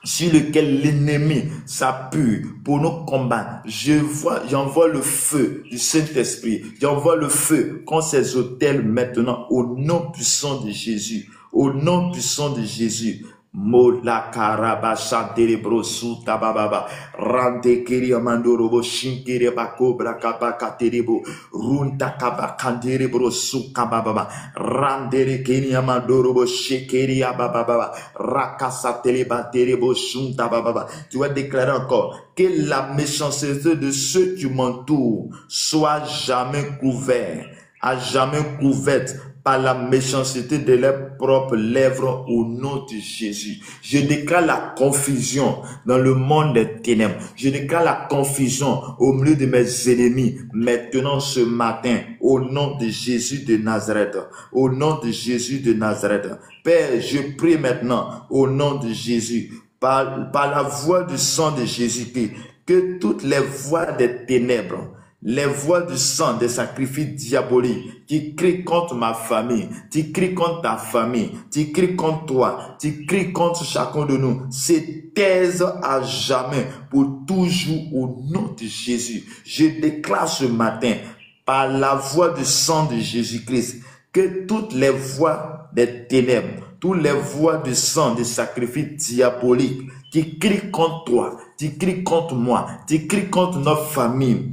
sur lequel l'ennemi s'appuie pour nous combattre, j'envoie le feu du Saint-Esprit, j'envoie le feu contre ces autels maintenant, au nom puissant de Jésus, au nom puissant de Jésus. Mola karabasha derebro suta bababa rande kiri amandorobo shinkere bakobra kabaka terebo runta kabakandere bro suka bababa rande kiri amandorobo shikeri abababa rakasa teleba terebo shunta bababa. Tu vas déclarer encore que la méchanceté de ceux qui m'entourent soit jamais couverte, à jamais couverte par la méchanceté de leurs propres lèvres au nom de Jésus. Je déclare la confusion dans le monde des ténèbres. Je déclare la confusion au milieu de mes ennemis maintenant ce matin au nom de Jésus de Nazareth. Au nom de Jésus de Nazareth. Père, je prie maintenant au nom de Jésus par la voix du sang de Jésus-Christ que toutes les voix des ténèbres, les voix du sang des sacrifices diaboliques qui crient contre ma famille, qui crient contre ta famille, qui crient contre toi, qui crient contre chacun de nous, se taisent à jamais pour toujours au nom de Jésus. Je déclare ce matin par la voix du sang de Jésus-Christ que toutes les voix des ténèbres, toutes les voix du sang des sacrifices diaboliques qui crient contre toi, qui crient contre moi, qui crient contre notre famille,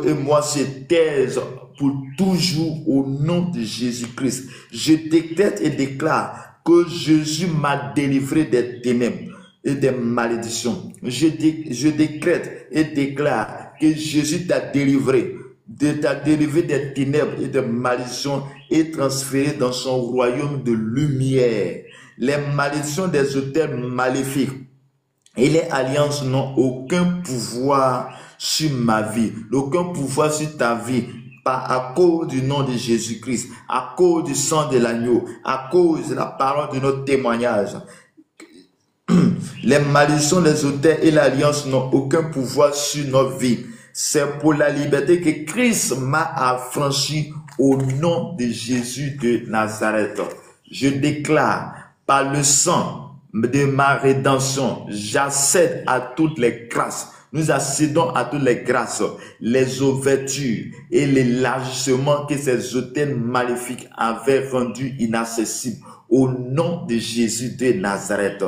et moi se taise pour toujours au nom de Jésus-Christ. Je décrète et déclare que Jésus m'a délivré des ténèbres et des malédictions. Je décrète et déclare que Jésus t'a délivré des ténèbres et des malédictions et transféré dans son royaume de lumière. Les malédictions des autels maléfiques et les alliances n'ont aucun pouvoir sur ma vie, aucun pouvoir sur ta vie, à cause du nom de Jésus-Christ, à cause du sang de l'agneau, à cause de la parole de notre témoignage. Les malédictions des autels et l'alliance n'ont aucun pouvoir sur notre vie. C'est pour la liberté que Christ m'a affranchi au nom de Jésus de Nazareth. Je déclare par le sang de ma rédemption, j'accède à toutes les grâces. Nous accédons à toutes les grâces, les ouvertures et l'élargissement que ces autels maléfiques avaient rendus inaccessibles au nom de Jésus de Nazareth.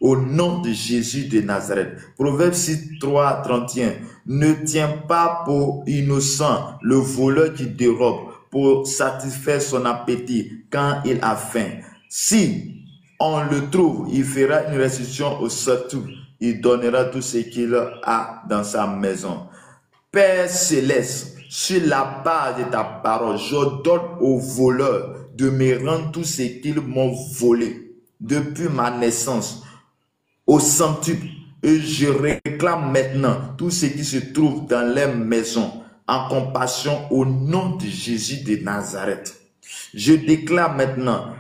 Au nom de Jésus de Nazareth. Proverbe 6, 3, 31. Ne tiens pas pour innocent le voleur qui dérobe, pour satisfaire son appétit quand il a faim. Si on le trouve, il fera une restitution au surtout. Il donnera tout ce qu'il a dans sa maison. Père céleste, sur la base de ta parole, j'ordonne aux voleurs de me rendre tout ce qu'ils m'ont volé depuis ma naissance au centuple. Et je réclame maintenant tout ce qui se trouve dans les maisons en compassion au nom de Jésus de Nazareth. Je déclare maintenant,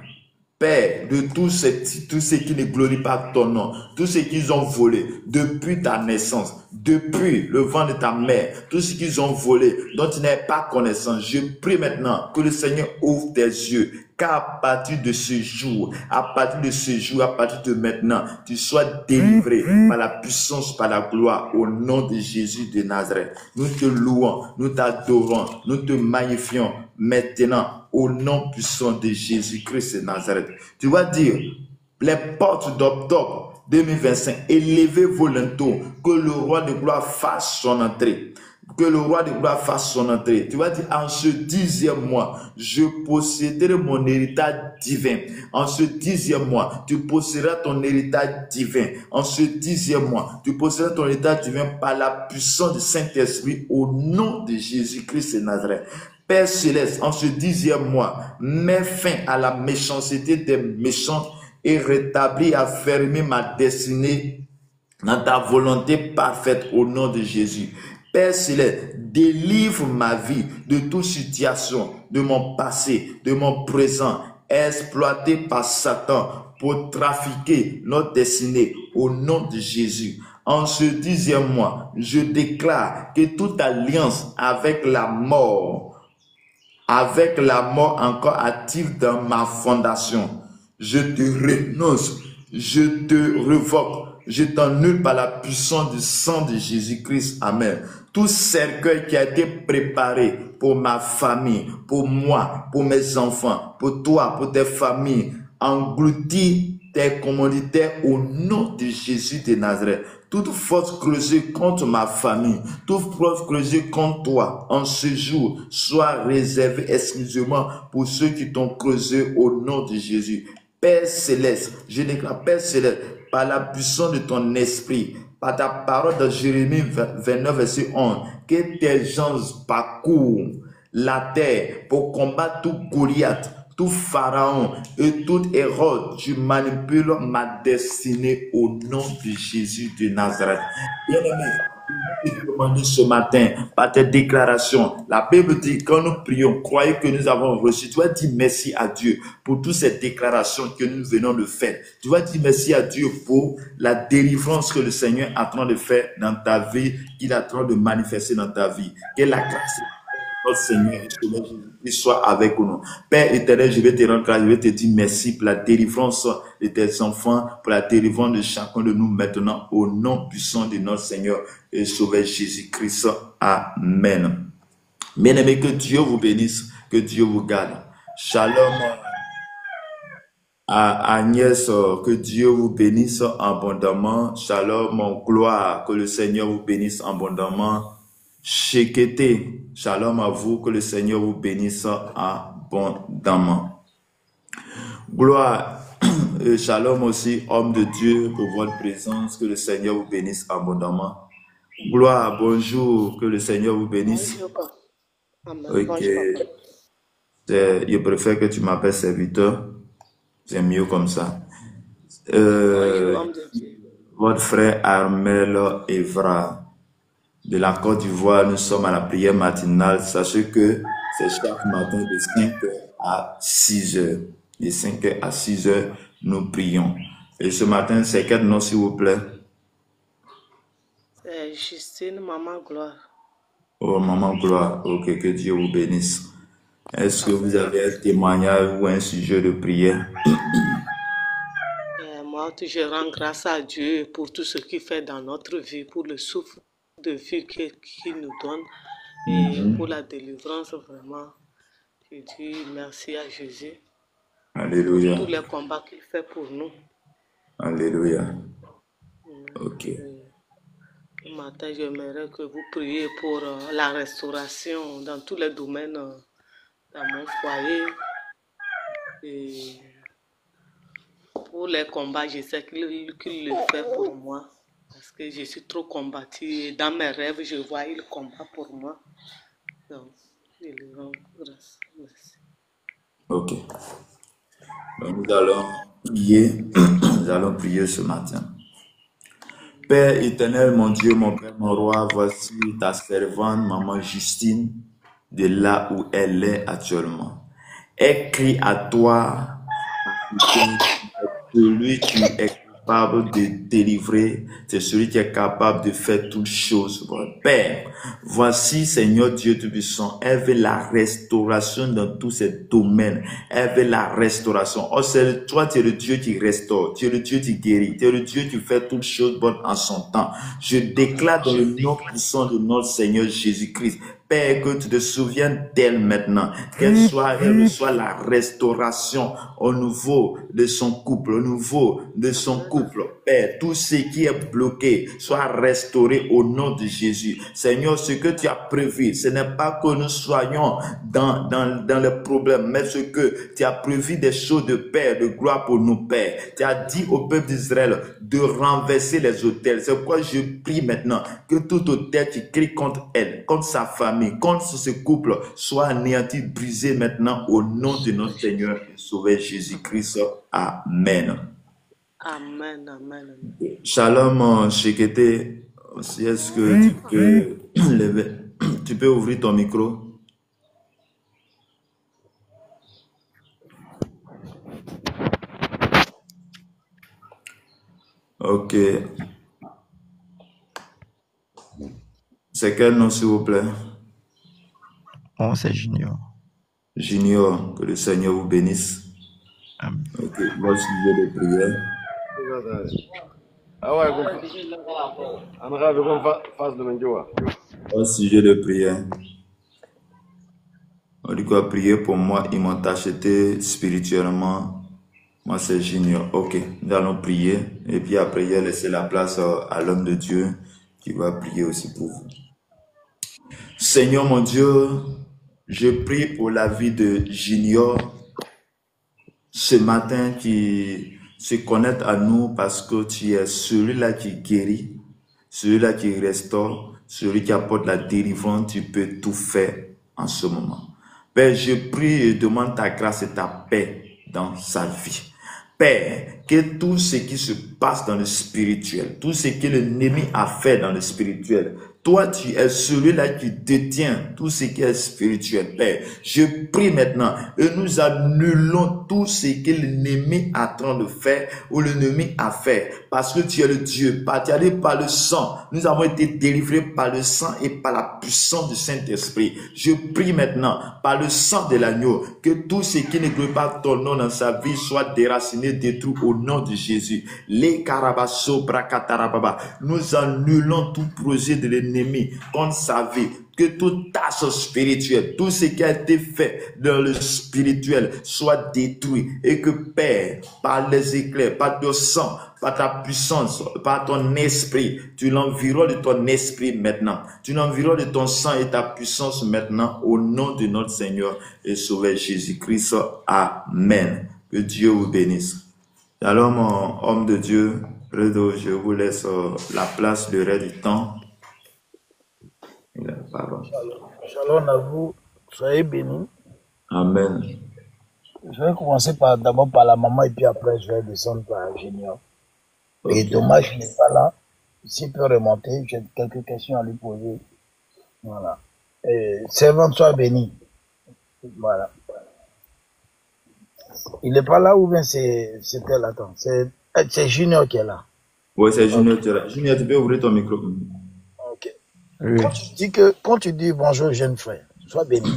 Père, de tout ce qui ne glorifie pas ton nom, tout ce qu'ils ont volé depuis ta naissance, depuis le ventre de ta mère, tout ce qu'ils ont volé, dont tu n'as pas connaissance, je prie maintenant que le Seigneur ouvre tes yeux, qu'à partir de ce jour, à partir de maintenant, tu sois délivré par la puissance, par la gloire, au nom de Jésus de Nazareth. Nous te louons, nous t'adorons, nous te magnifions maintenant au nom puissant de Jésus-Christ de Nazareth. Tu vas dire, les portes d'octobre 2025, élevez vos linteaux, que le roi de gloire fasse son entrée. Que le roi de gloire fasse son entrée. Tu vas dire, en ce 10e mois, je posséderai mon héritage divin. En ce 10e mois, tu posséderas ton héritage divin. En ce 10e mois, tu posséderas ton héritage divin par la puissance du Saint-Esprit au nom de Jésus-Christ de Nazareth. Père céleste, en ce 10e mois, mets fin à la méchanceté des méchants et rétablis, affermis ma destinée dans ta volonté parfaite au nom de Jésus. Père céleste, délivre ma vie de toute situation, de mon passé, de mon présent, exploité par Satan pour trafiquer notre destinée au nom de Jésus. En ce 10e mois, je déclare que toute alliance avec la mort encore active dans ma fondation, je te renonce, je te revoque, je t'annule par la puissance du sang de Jésus-Christ. Amen. Tout cercueil qui a été préparé pour ma famille, pour moi, pour mes enfants, pour toi, pour tes familles, engloutis tes commanditaires au nom de Jésus de Nazareth. Toute force creusée contre ma famille, toute force creusée contre toi, en ce jour, soit réservée exclusivement pour ceux qui t'ont creusé au nom de Jésus. Père céleste, je déclare, Père céleste, par la puissance de ton esprit, par ta parole de Jérémie 29, verset 11, que tes gens parcourent la terre pour combattre tout Goliath, tout Pharaon et tout Hérode. Tu manipules ma destinée au nom de Jésus de Nazareth. Bien-aimé, je te demande ce matin, par tes déclarations, la Bible dit, quand nous prions, croyez que nous avons reçu. Tu vas dire merci à Dieu pour toutes ces déclarations que nous venons de faire. Tu vas dire merci à Dieu pour la délivrance que le Seigneur est en train de faire dans ta vie, qu'il est en train de manifester dans ta vie. Que la grâce de notre Seigneur et soit avec nous. Père éternel, je vais te rendre grâce, je vais te dire merci pour la délivrance de tes enfants, pour la délivrance de chacun de nous maintenant, au nom puissant de notre Seigneur et Sauveur Jésus-Christ. Amen. Bien-aimés, que Dieu vous bénisse, que Dieu vous garde. Shalom à Agnès, que Dieu vous bénisse abondamment. Shalom, mon gloire, que le Seigneur vous bénisse abondamment. Shekete, shalom à vous, que le Seigneur vous bénisse abondamment. Gloire et shalom aussi, homme de Dieu, pour votre présence, que le Seigneur vous bénisse abondamment. Gloire, bonjour, que le Seigneur vous bénisse. Ok, je préfère que tu m'appelles serviteur, c'est mieux comme ça. Votre frère Armel Evra de la Côte d'Ivoire, nous sommes à la prière matinale. Sachez que c'est chaque matin de 5h à 6h. De 5h à 6h, nous prions. Et ce matin, c'est quel nom, s'il vous plaît? C'est Justine, Maman Gloire. Oh, Maman Gloire. Ok, que Dieu vous bénisse. Est-ce que vous avez un témoignage ou un sujet de prière? Moi, je rends grâce à Dieu pour tout ce qu'il fait dans notre vie, pour le souffle de vie qu'il nous donne et pour la délivrance, vraiment. Je dis merci à Jésus. Alléluia. Pour tous les combats qu'il fait pour nous. Alléluia. Ok. Ce matin, j'aimerais que vous priez pour la restauration dans tous les domaines dans mon foyer. Et pour les combats, je sais qu'il le fait pour moi. Parce que je suis trop combattue. Dans mes rêves, je vois il combat pour moi. Donc, je lui rends grâce. Merci. Ok. Donc, nous allons prier. Nous allons prier ce matin. Père éternel, mon Dieu, mon Père, mon roi, voici ta servante, maman Justine, de là où elle est actuellement. Elle crie à toi, celui qui est capable de délivrer, c'est celui qui est capable de faire toutes choses. Père, voici Seigneur Dieu Tout-Puissant, elle veut la restauration dans tous ces domaines. Elle veut la restauration. Oh, c'est toi, tu es le Dieu qui restaure, tu es le Dieu qui guérit, tu es le Dieu qui fait toutes choses bonnes en son temps. Je déclare dans le nom puissant de notre Seigneur Jésus-Christ, Père, que tu te souviennes d'elle maintenant, qu'elle reçoit la restauration au nouveau de son couple, au nouveau de son couple. Père, tout ce qui est bloqué soit restauré au nom de Jésus. Seigneur, ce que tu as prévu, ce n'est pas que nous soyons dans le problème, mais ce que tu as prévu des choses de paix, de gloire pour nous, Père. Tu as dit au peuple d'Israël de renverser les autels. C'est pourquoi je prie maintenant que tout autel qui crie contre elle, contre sa famille, contre ce couple, soit anéanti, brisé maintenant au nom de notre Seigneur et Sauveur Jésus-Christ. Amen. Amen, amen. Shalom, Shekete. Est-ce que tu peux ouvrir ton micro? Ok. C'est quel nom, s'il vous plaît? Oh, c'est Junior. Junior, que le Seigneur vous bénisse. Amen. Ok, votre sujet de prière. Votre sujet de prière. On dit quoi, prier pour moi, ils m'ont acheté spirituellement. Moi, c'est Junior. Ok, nous allons prier. Et puis après, il a laissé la place à l'homme de Dieu qui va prier aussi pour vous. Seigneur mon Dieu, je prie pour la vie de Junior ce matin qui se connecte à nous parce que tu es celui-là qui guérit, celui-là qui restaure, celui qui apporte la délivrance. Tu peux tout faire en ce moment. Père, je prie et demande ta grâce et ta paix dans sa vie. Père, que tout ce qui se passe dans le spirituel, tout ce que l'ennemi a fait dans le spirituel, toi, tu es celui-là qui détient tout ce qui est spirituel, Père. Je prie maintenant et nous annulons tout ce que l'ennemi est en train de faire ou l'ennemi a fait. Parce que tu es le Dieu, partagé par le sang. Nous avons été délivrés par le sang et par la puissance du Saint-Esprit. Je prie maintenant, par le sang de l'agneau, que tout ce qui ne glorifie pas ton nom dans sa vie soit déraciné, détruit au nom de Jésus. Les Karabaso Brakatarababa. Nous annulons tout projet de l'ennemi contre sa vie, que toute tâche spirituelle, tout ce qui a été fait dans le spirituel soit détruit et que Père, par les éclairs, par ton sang, par ta puissance, par ton esprit, tu l'environnes de ton esprit maintenant, tu l'environnes de ton sang et ta puissance maintenant au nom de notre Seigneur et Sauveur Jésus-Christ. Amen. Que Dieu vous bénisse. Alors mon homme de Dieu, je vous laisse la place, le reste du temps. Shalom à vous, soyez bénis. Amen. Je vais commencer d'abord par la maman et puis après je vais descendre par Junior. Okay. Et dommage, il n'est pas là. S'il peut remonter, j'ai quelques questions à lui poser. Voilà. Servante, sois béni. Voilà. Il n'est pas là ou bien c'est elle? Attends, c'est Junior qui est là. Oui, c'est Junior qui est là. Junior, tu peux ouvrir ton micro. Ok. Oui. Quand tu dis bonjour, jeune frère, sois béni.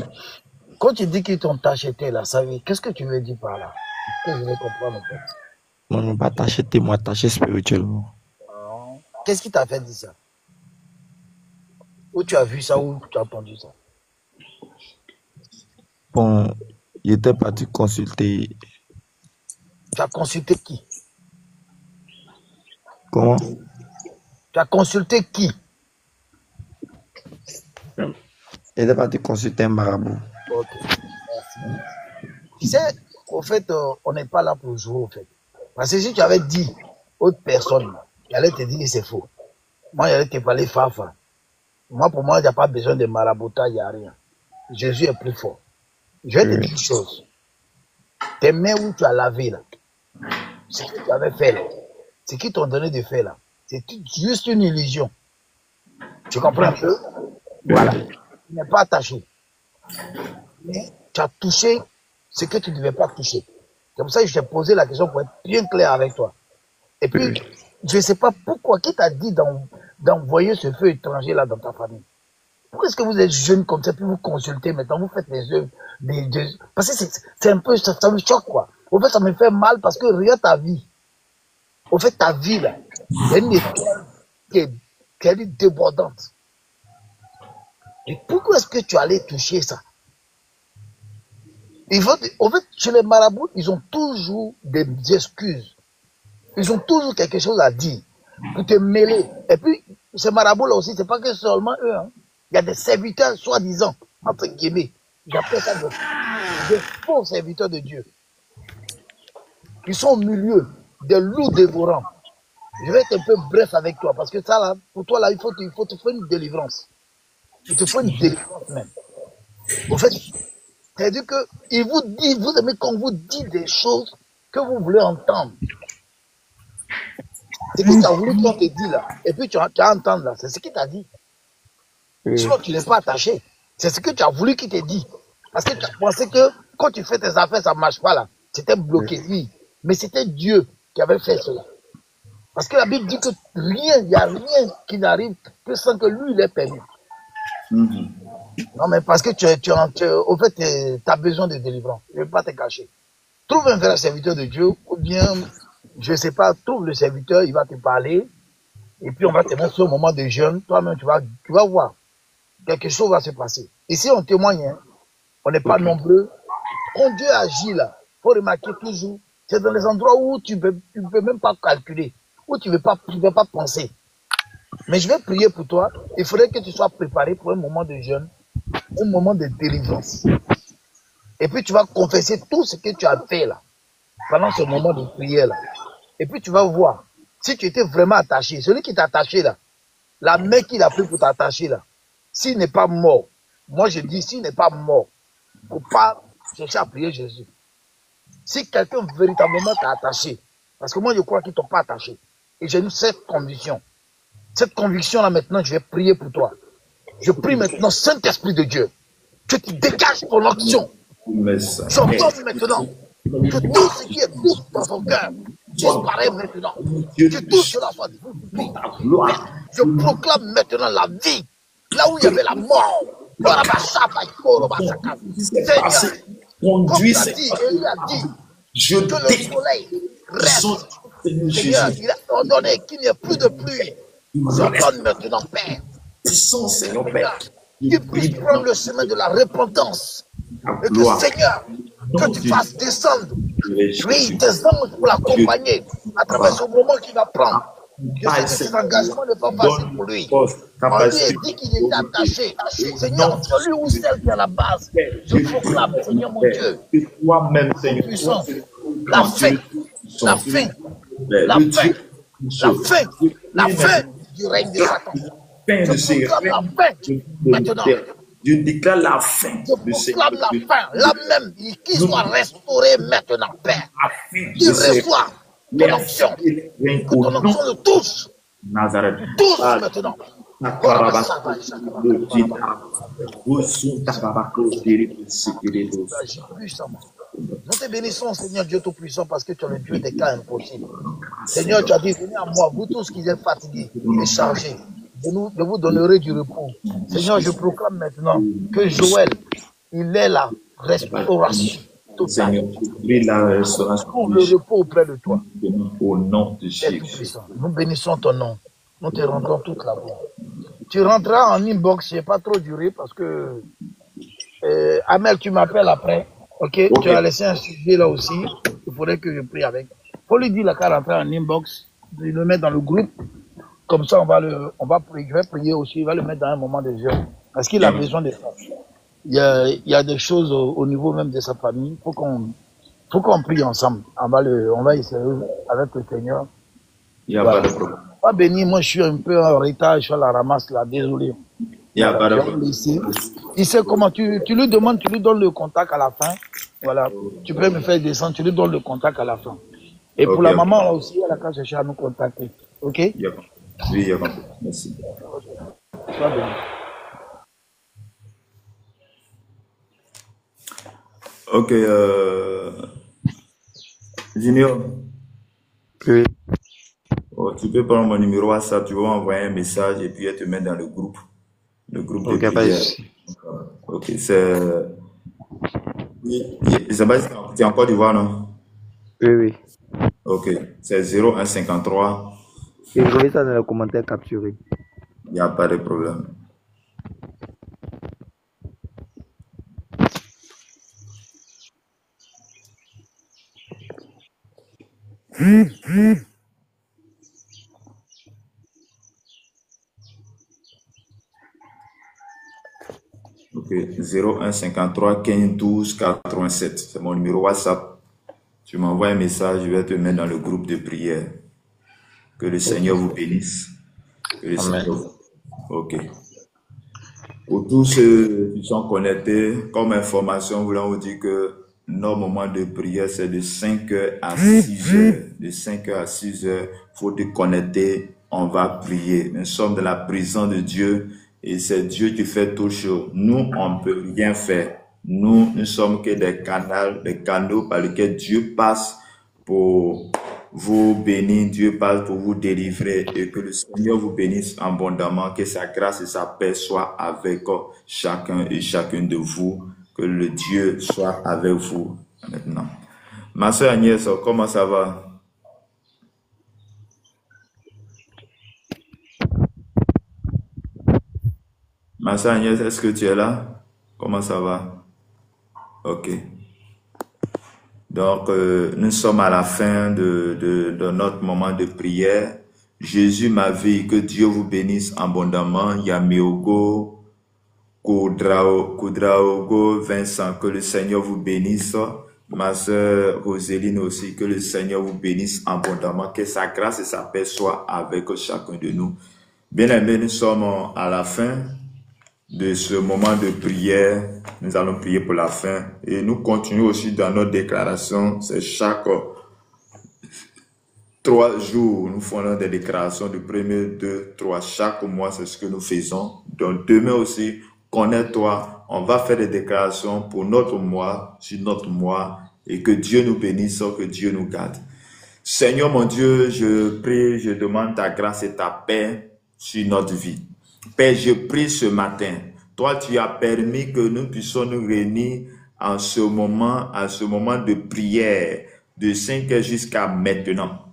Quand tu dis qu'ils t'ont acheté là, ça veut, qu'est-ce que tu veux dire par là? Que je vais comprendre en fait. Non, non, pas t'acheter, moi, t'acheter spirituellement. Qu'est-ce qui t'a fait dire ça? Où tu as vu ça, où tu as entendu ça? Bon, il était parti consulter. Tu as consulté qui? Comment? Tu as consulté qui? Il était parti consulter un marabout. Ok, merci. Tu sais, au fait, on n'est pas là pour jouer, au fait. Parce que si tu avais dit autre personne, il allait te dire que c'est faux. Moi, il allait te parler fafa. Moi, pour moi, il n'y a pas besoin de maraboutage, il n'y a rien. Jésus est plus fort. Je vais te dire une chose. Tes mains où tu as lavé, là, ce que tu avais fait, là, ce qu'ils t'ont donné de faire, là, c'est juste une illusion. Tu comprends un peu? Voilà. Tu n'es pas attaché. Mais tu as touché ce que tu ne devais pas toucher. C'est pour ça que je t'ai posé la question pour être bien clair avec toi. Et puis, je ne sais pas pourquoi, qui t'a dit d'envoyer ce feu étranger là dans ta famille? Pourquoi est-ce que vous êtes jeune comme ça, puis vous consultez maintenant, vous faites les œuvres, parce que c'est un peu, ça me choque quoi. Au fait, ça me fait mal parce que regarde ta vie. Au fait, ta vie là, il y a une étoile qui est débordante. Et pourquoi est-ce que tu allais toucher ça? En fait, chez les marabouts, ils ont toujours des excuses. Ils ont toujours quelque chose à dire pour te mêler. Et puis, ces marabouts-là aussi, c'est pas que seulement eux. Hein. Il y a des serviteurs, soi-disant, entre guillemets. J'appelle ça des faux serviteurs de Dieu. Qui sont au milieu des loups dévorants. Je vais être un peu bref avec toi, parce que ça, là, pour toi, là, il faut te faire une délivrance. Il te faut une délivrance même. En fait, c'est-à-dire qu'il vous dit, vous aimez qu'on vous dit des choses que vous voulez entendre. C'est ce que tu as voulu qu'on te dit là. Et puis tu as entendu là. C'est ce qu'il t'a dit. Sinon, tu n'es pas attaché. C'est ce que tu as voulu qu'il te dit. Parce que tu as pensé que quand tu fais tes affaires, ça ne marche pas là. C'était bloqué, oui. Mais c'était Dieu qui avait fait cela. Parce que la Bible dit que il n'y a rien qui n'arrive que sans que lui, il ait permis. Non, mais parce que au fait, tu as besoin de délivrance. Je ne vais pas te cacher. Trouve un vrai serviteur de Dieu, ou bien, je ne sais pas, trouve le serviteur, il va te parler, et puis on va te mettre au moment de jeûne, toi-même, tu vas voir. Quelque chose va se passer. Ici, on témoigne, hein, on n'est pas nombreux. Quand Dieu agit là, il faut remarquer toujours, c'est dans les endroits où tu ne peux même pas calculer, où tu ne veux pas penser. Mais je vais prier pour toi. Il faudrait que tu sois préparé pour un moment de jeûne, un moment de délivrance. Et puis tu vas confesser tout ce que tu as fait là, pendant ce moment de prière là. Et puis tu vas voir, si tu étais vraiment attaché, celui qui t'a attaché là, la main qu'il a pris pour t'attacher là, s'il n'est pas mort, moi je dis, s'il n'est pas mort, il ne faut pas chercher à prier Jésus. Si quelqu'un véritablement t'a attaché, parce que moi je crois qu'ils ne t'ont pas attaché, et j'ai eu cette conviction. Cette conviction-là, maintenant, je vais prier pour toi. Je prie maintenant, Saint-Esprit de Dieu, que tu dégages ton action. J'entends maintenant que tout ce qui est doute dans ton cœur disparaît maintenant. Que tout cela soit dit. Je proclame maintenant la vie, là où il y avait la mort. Seigneur, comme tu as dit, Élie a dit que le soleil reste. Seigneur, il a ordonné qu'il n'y ait plus de pluie. J'ordonne maintenant, Père, Seigneur, qu'il puisse prendre le chemin de la repentance. Et que, Seigneur, que tu fasses descendre, oui, tes anges pour l'accompagner à travers ce moment qu'il va prendre. Que cet engagement n'est pas facile pour lui. On lui a dit qu'il était attaché. Seigneur, celui ou celle qui est à la base, je proclame, Seigneur mon Dieu, puissance, la fin, la fin, la fin, la fin, la fin du règne de Satan. Je proclame la fin maintenant. Je déclare la fin. Je proclame la fin, la même, qui soit restaurée maintenant, Père. Qu'il reçoive ton onction. Que ton onction le touche. Touche maintenant. Nous te bénissons, Seigneur Dieu Tout-Puissant, parce que tu es le Dieu des cas impossibles. Seigneur, tu as dit, venez à moi, vous tous qui êtes fatigués et chargés. Je vous donnerai du repos. Seigneur, je proclame maintenant que Joël, il est la restauration totale. Pour le repos auprès de toi. Au nom de Jésus. Nous bénissons ton nom. Nous te rendons toute la gloire. Tu rentreras en inbox, je n'ai pas trop duré parce que Amel, tu m'appelles après. Okay? Tu as laissé un sujet là aussi. Il faudrait que je prie avec. Il faut lui dire qu'à rentrer en inbox, il le met dans le groupe. Comme ça, je vais prier aussi. Il va le mettre dans un moment de jeûne. Parce qu'il a besoin de ça. il y a des choses au niveau même de sa famille. Faut qu'on prie ensemble. On va essayer avec le Seigneur. Il n'y a pas de problème. Pas béni, moi je suis un peu en retard, je suis à la ramasse là, désolé. Il n'y a pas de Je vais problème. le laisser. Il sait comment, tu lui demandes, tu lui donnes le contact à la fin. Voilà, tu peux me faire descendre, tu lui donnes le contact à la fin. Et pour Ok, la ok. maman là aussi, elle a qu'à chercher à nous contacter. Ok? Il y a- Oui, il y a compris. Merci. Sois béni. Ok, Junior, Oui, oh, tu peux prendre mon numéro WhatsApp, tu vas m'envoyer un message et puis je te mets dans le groupe de ok, pas de prière. souci. Ok, c'est. Isabelle, tu es en Côte d'Ivoire, non? Oui, oui. Ok, c'est 0153, Et je vais ça dans les commentaires capturés. il n'y a pas de problème. Ok, 0153 15 12 87, c'est mon numéro WhatsApp. Tu m'envoies un message, je vais te mettre dans le groupe de prière. Que le Seigneur vous bénisse. Que le Amen. Seigneur vous... Ok. Pour tous ceux qui sont connectés, comme information, voulons vous dire que nos moments de prière, c'est de 5h à 6h. De 5h à 6h, il faut te connecter, on va prier. Nous sommes dans la présence de Dieu et c'est Dieu qui fait tout chose. Nous, on ne peut rien faire. Nous sommes que des canaux par lesquels Dieu passe pour vous bénir, Dieu passe pour vous délivrer et que le Seigneur vous bénisse abondamment, que sa grâce et sa paix soient avec chacun et chacune de vous, que le Dieu soit avec vous maintenant. Ma soeur Agnès, comment ça va? Ma soeur Agnès, est-ce que tu es là? Comment ça va? Ok. Donc, nous sommes à la fin de notre moment de prière. Jésus m'a vu, que Dieu vous bénisse abondamment. Yamiogo, Koudraogo, Vincent, que le Seigneur vous bénisse. Ma soeur Roséline aussi, que le Seigneur vous bénisse abondamment. Que sa grâce et sa paix soient avec chacun de nous. Bien-aimés, nous sommes à la fin de ce moment de prière. Nous allons prier pour la fin et nous continuons aussi dans notre déclaration. C'est chaque 3 jours, nous faisons des déclarations du 1er, 2, 3. Chaque mois, c'est ce que nous faisons. Donc demain aussi, connais-toi. On va faire des déclarations pour notre mois, sur notre mois, et que Dieu nous bénisse, que Dieu nous garde. Seigneur mon Dieu, je prie, je demande ta grâce et ta paix sur notre vie. Père, je prie ce matin. Toi, tu as permis que nous puissions nous réunir à ce moment de prière, de 5h jusqu'à maintenant.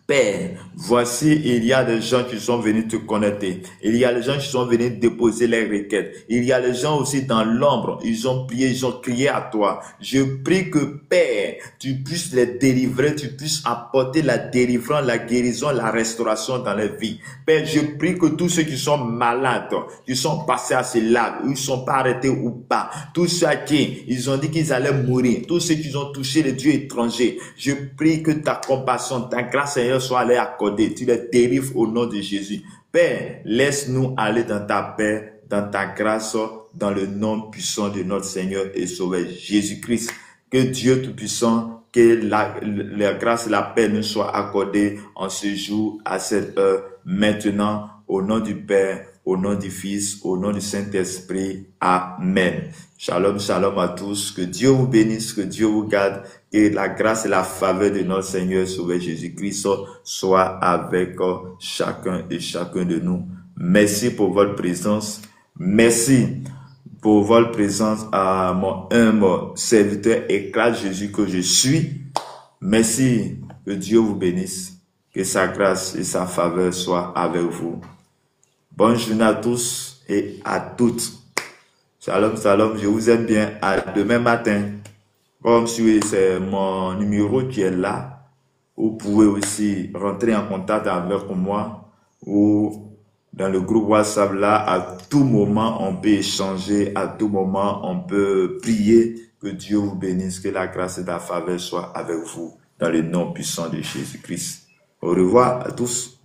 Père, voici, il y a des gens qui sont venus te connecter. Il y a des gens qui sont venus déposer les requêtes. Il y a des gens aussi dans l'ombre. Ils ont prié, ils ont crié à toi. Je prie que, Père, tu puisses les délivrer, tu puisses apporter la délivrance, la guérison, la restauration dans les vies. Père, je prie que tous ceux qui sont malades, qui sont passés à ces lacs, où ils ne sont pas arrêtés ou pas, tous ceux à qui ils ont dit qu'ils allaient mourir, tous ceux qui ont touché les dieux étrangers, je prie que ta compassion, ta grâce, Seigneur, soit les accorder. Tu les délivres au nom de Jésus. Père, laisse-nous aller dans ta paix, dans ta grâce, dans le nom puissant de notre Seigneur et Sauveur Jésus-Christ. Que Dieu Tout-Puissant, que la grâce et la paix nous soient accordées en ce jour, à cette heure, maintenant, au nom du Père, au nom du Fils, au nom du Saint-Esprit. Amen. Shalom, shalom à tous. Que Dieu vous bénisse, que Dieu vous garde. Et la grâce et la faveur de notre Seigneur Sauveur Jésus-Christ soit avec chacun et chacun de nous. Merci pour votre présence. Merci pour votre présence à mon humble serviteur et grâce Jésus que je suis. Merci. Que Dieu vous bénisse. Que sa grâce et sa faveur soient avec vous. Bonne journée à tous et à toutes. Shalom, shalom. Je vous aime bien. À demain matin. Comme si c'est mon numéro qui est là, vous pouvez aussi rentrer en contact avec moi ou dans le groupe WhatsApp là, à tout moment, on peut échanger, à tout moment, on peut prier. Que Dieu vous bénisse, que la grâce et la faveur soient avec vous dans le nom puissant de Jésus-Christ. Au revoir à tous.